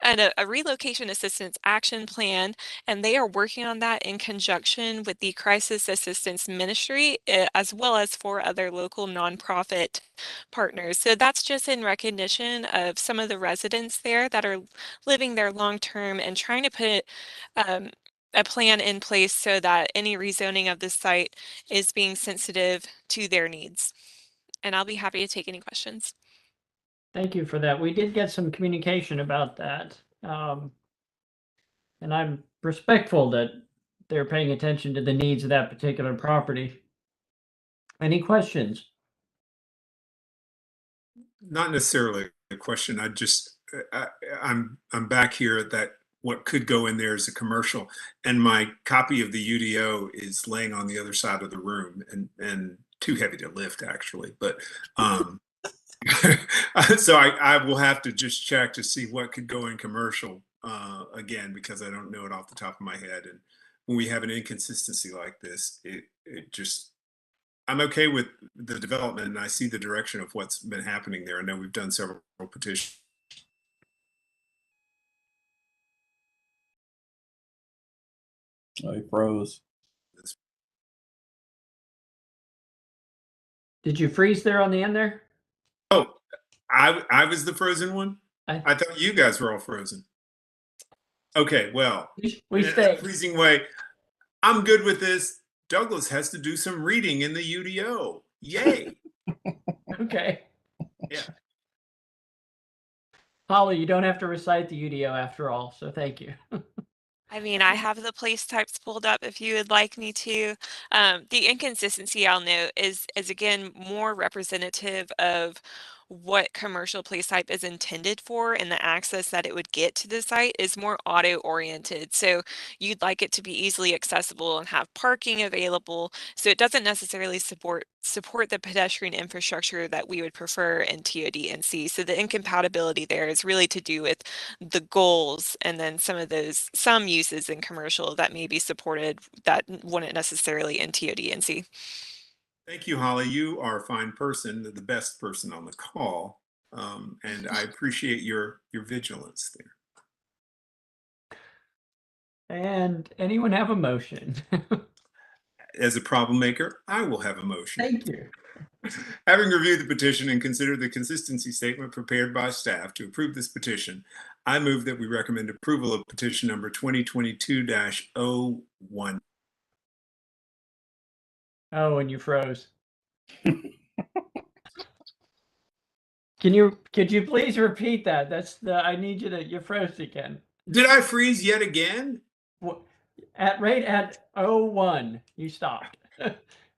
a relocation assistance action plan, and they are working on that in conjunction with the Crisis Assistance Ministry, as well as 4 other local nonprofit partners. So that's just in recognition of some of the residents there that are living there long term and trying to put a plan in place so that any rezoning of the site is being sensitive to their needs. And I'll be happy to take any questions. Thank you for that. We did get some communication about that. And I'm respectful that they're paying attention to the needs of that particular property. Any questions? Not necessarily a question. I'm back here that what could go in there is a commercial, and my copy of the UDO is laying on the other side of the room and too heavy to lift actually. But so I will have to just check to see what could go in commercial again, because I don't know it off the top of my head. And when we have an inconsistency like this, it just, I'm okay with the development and I see the direction of what's been happening there. I know we've done several petitions. Oh, he froze. Did you freeze there on the end there? Oh, I was the frozen one? I thought you guys were all frozen. Okay, well, we in a stayed. freezing way. I'm good with this. Douglas has to do some reading in the UDO. Yay. Okay. Yeah. Holly, you don't have to recite the UDO after all, so thank you. I mean, I have the place types pulled up if you would like me to. The inconsistency I'll note is again more representative of what commercial place type is intended for, and the access that it would get to the site is more auto oriented. So you'd like it to be easily accessible and have parking available. So it doesn't necessarily support the pedestrian infrastructure that we would prefer in TOD and C. So the incompatibility there is really to do with the goals, and then some uses in commercial that may be supported that wouldn't necessarily in TOD and C. Thank you, Holly. You are a fine person, the best person on the call. And I appreciate your vigilance there. And anyone have a motion? As a problem maker, I will have a motion. Thank you. Having reviewed the petition and considered the consistency statement prepared by staff to approve this petition, I move that we recommend approval of petition number 2022-01. Oh, and you froze. Could you please repeat that? I need you froze again. Did I freeze yet again? At 01, you stopped.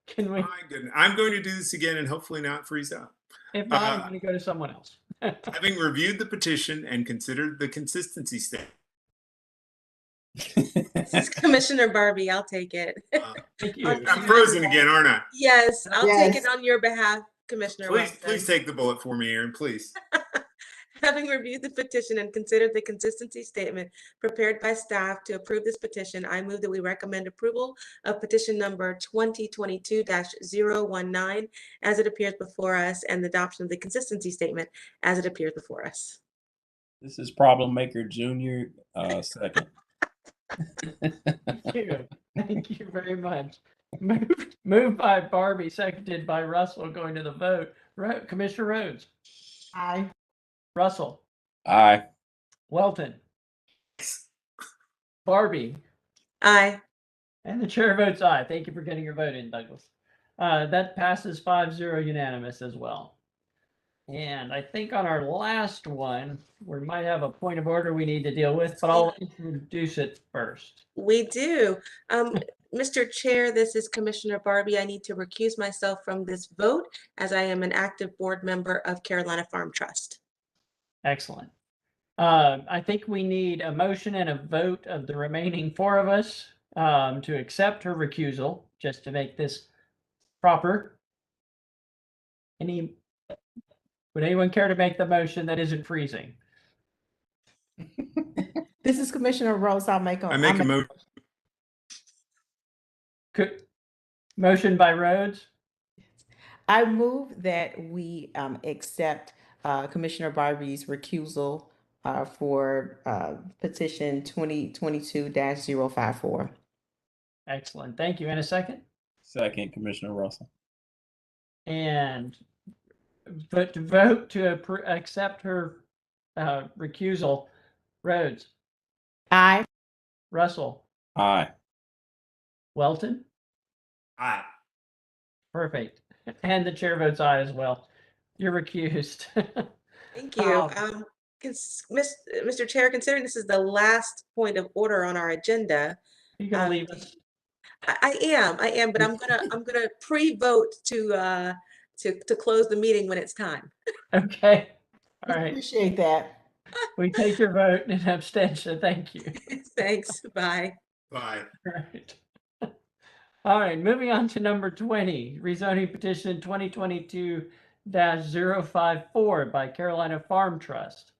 Can we? My goodness. I'm going to do this again and hopefully not freeze up. If not, I'm going to go to someone else. Having reviewed the petition and considered the consistency statement. This is Commissioner Barbie. I'll take it. Thank you. I'm frozen again, aren't I? Yes, I'll take it on your behalf, Commissioner. Please take the bullet for me, Aaron, please. Having reviewed the petition and considered the consistency statement prepared by staff to approve this petition, I move that we recommend approval of petition number 2022-019 as it appears before us, and the adoption of the consistency statement as it appears before us. This is Problem Maker Junior, second. Thank you. Thank you very much. Moved by Barbie, seconded by Russell. Going to the vote. Commissioner Rhodes. Aye. Russell. Aye. Welton. Barbie. Aye. And the chair votes aye. Thank you for getting your vote in, Douglas. That passes 5-0 unanimous as well. And I think on our last one, we might have a point of order we need to deal with, but I'll introduce it first. We do. Mr. Chair, this is Commissioner Barbie. I need to recuse myself from this vote as I am an active board member of Carolina Farm Trust. Excellent. I think we need a motion and a vote of the remaining 4 of us to accept her recusal, just to make this proper. Would anyone care to make the motion that isn't freezing? This is Commissioner Rose. I make a motion. Motion by Rhodes. I move that we accept Commissioner Barbie's recusal for petition 2022-054. Excellent. Thank you. And a second? Second, Commissioner Russell. And vote to accept her recusal. Rhodes. Aye. Russell. Aye. Welton. Aye. Perfect. And the chair votes aye as well. You're recused. Thank you. Mr. Chair, considering this is the last point of order on our agenda, You can leave us. I am, but I'm gonna pre-vote to close the meeting when it's time. Okay. All right. Appreciate that. We take your vote in abstention. Thank you. Thanks. Bye. Bye. All right. All right, moving on to number 20, rezoning petition 2022-054 by Carolina Farm Trust.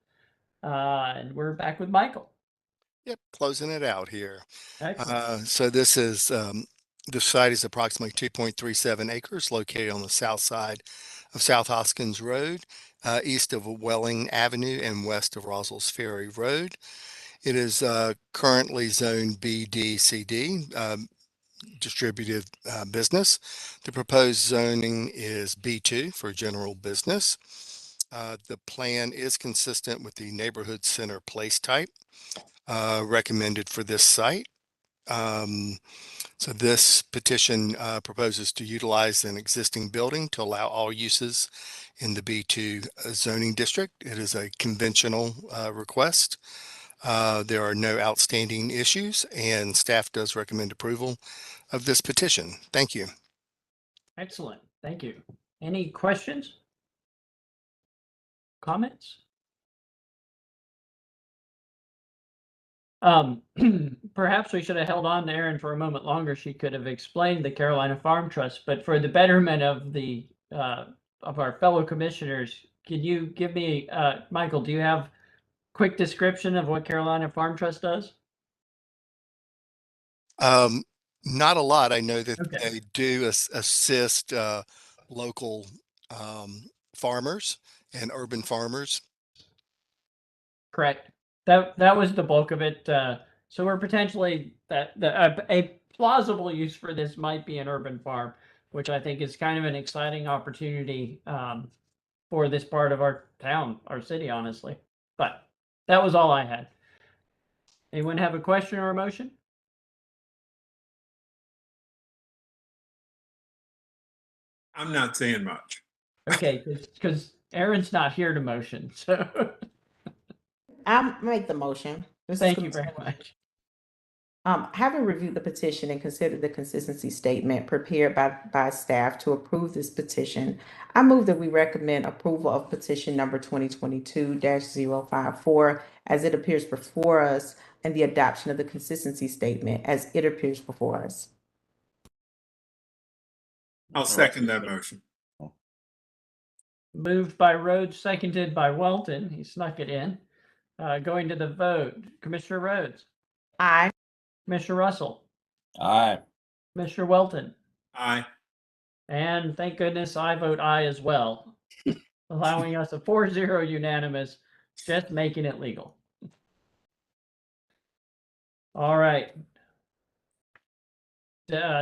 And we're back with Michael. Yep, closing it out here. Excellent. So this is, the site is approximately 2.37 acres located on the south side of South Hoskins Road, east of Welling Avenue and west of Rossell's Ferry Road. It is currently zoned BDCD, distributed business. The proposed zoning is B2 for general business. The plan is consistent with the neighborhood center place type recommended for this site. So this petition proposes to utilize an existing building to allow all uses in the B2 zoning district. It is a conventional request. There are no outstanding issues, and staff does recommend approval of this petition. Thank you. Excellent. Thank you. Any questions? Comments? Perhaps we should have held on to Erin for a moment longer. She could have explained the Carolina Farm Trust, but for the betterment of the of our fellow commissioners, can you give me, Michael, do you have quick description of what Carolina Farm Trust does? Not a lot. I know that Okay. they do assist local farmers and urban farmers. Correct. That was the bulk of it. So we're potentially a plausible use for this might be an urban farm, which I think is kind of an exciting opportunity for this part of our town, our city, honestly. But that was all I had. Anyone have a question or a motion? I'm not saying much. Okay, because Erin's not here to motion, so I'll make the motion. thank you very much. Having reviewed the petition and considered the consistency statement prepared by staff to approve this petition, I move that we recommend approval of petition number 2022-054 as it appears before us and the adoption of the consistency statement as it appears before us. I'll second that motion. Moved by Rhodes, seconded by Welton. He snuck it in. Going to the vote. Commissioner Rhodes. Aye. Commissioner Russell. Aye. Commissioner Welton. Aye. And thank goodness I vote aye as well, allowing us a 4-0 unanimous, just making it legal. All right.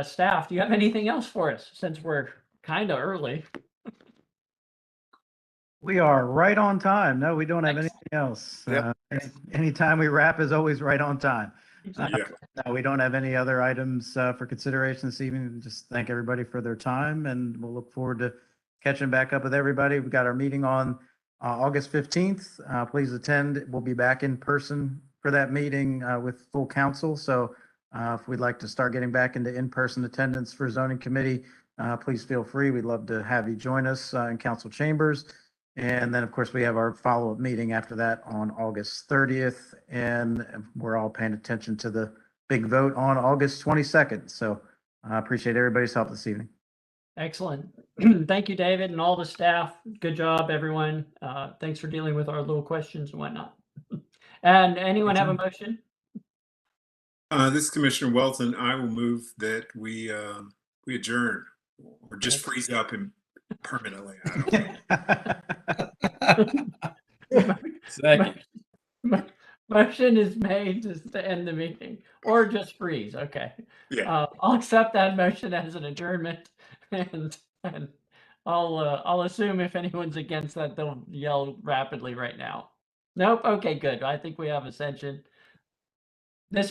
Staff, do you have anything else for us since we're kind of early? We are right on time. No, we don't have anything else. Yep. Anytime we wrap is always right on time. Yeah. No, we don't have any other items for consideration this evening. Just thank everybody for their time, and we'll look forward to catching back up with everybody. We've got our meeting on August 15th. Please attend. We'll be back in person for that meeting with full council. So if we'd like to start getting back into in-person attendance for zoning committee, please feel free. We'd love to have you join us in council chambers. And then, of course, we have our follow-up meeting after that on August 30th. And we're all paying attention to the big vote on August 22nd. So I appreciate everybody's help this evening. Excellent. Thank you, David, and all the staff. Good job, everyone. Thanks for dealing with our little questions and whatnot. And anyone have a motion? This is Commissioner Welton. I will move that we adjourn or just freeze up and permanently. I don't know. Second. Motion is made just to end the meeting or just freeze. Okay. Yeah. I'll accept that motion as an adjournment and I'll assume if anyone's against that, they'll yell rapidly right now. Nope. Okay, good. I think we have ascension. This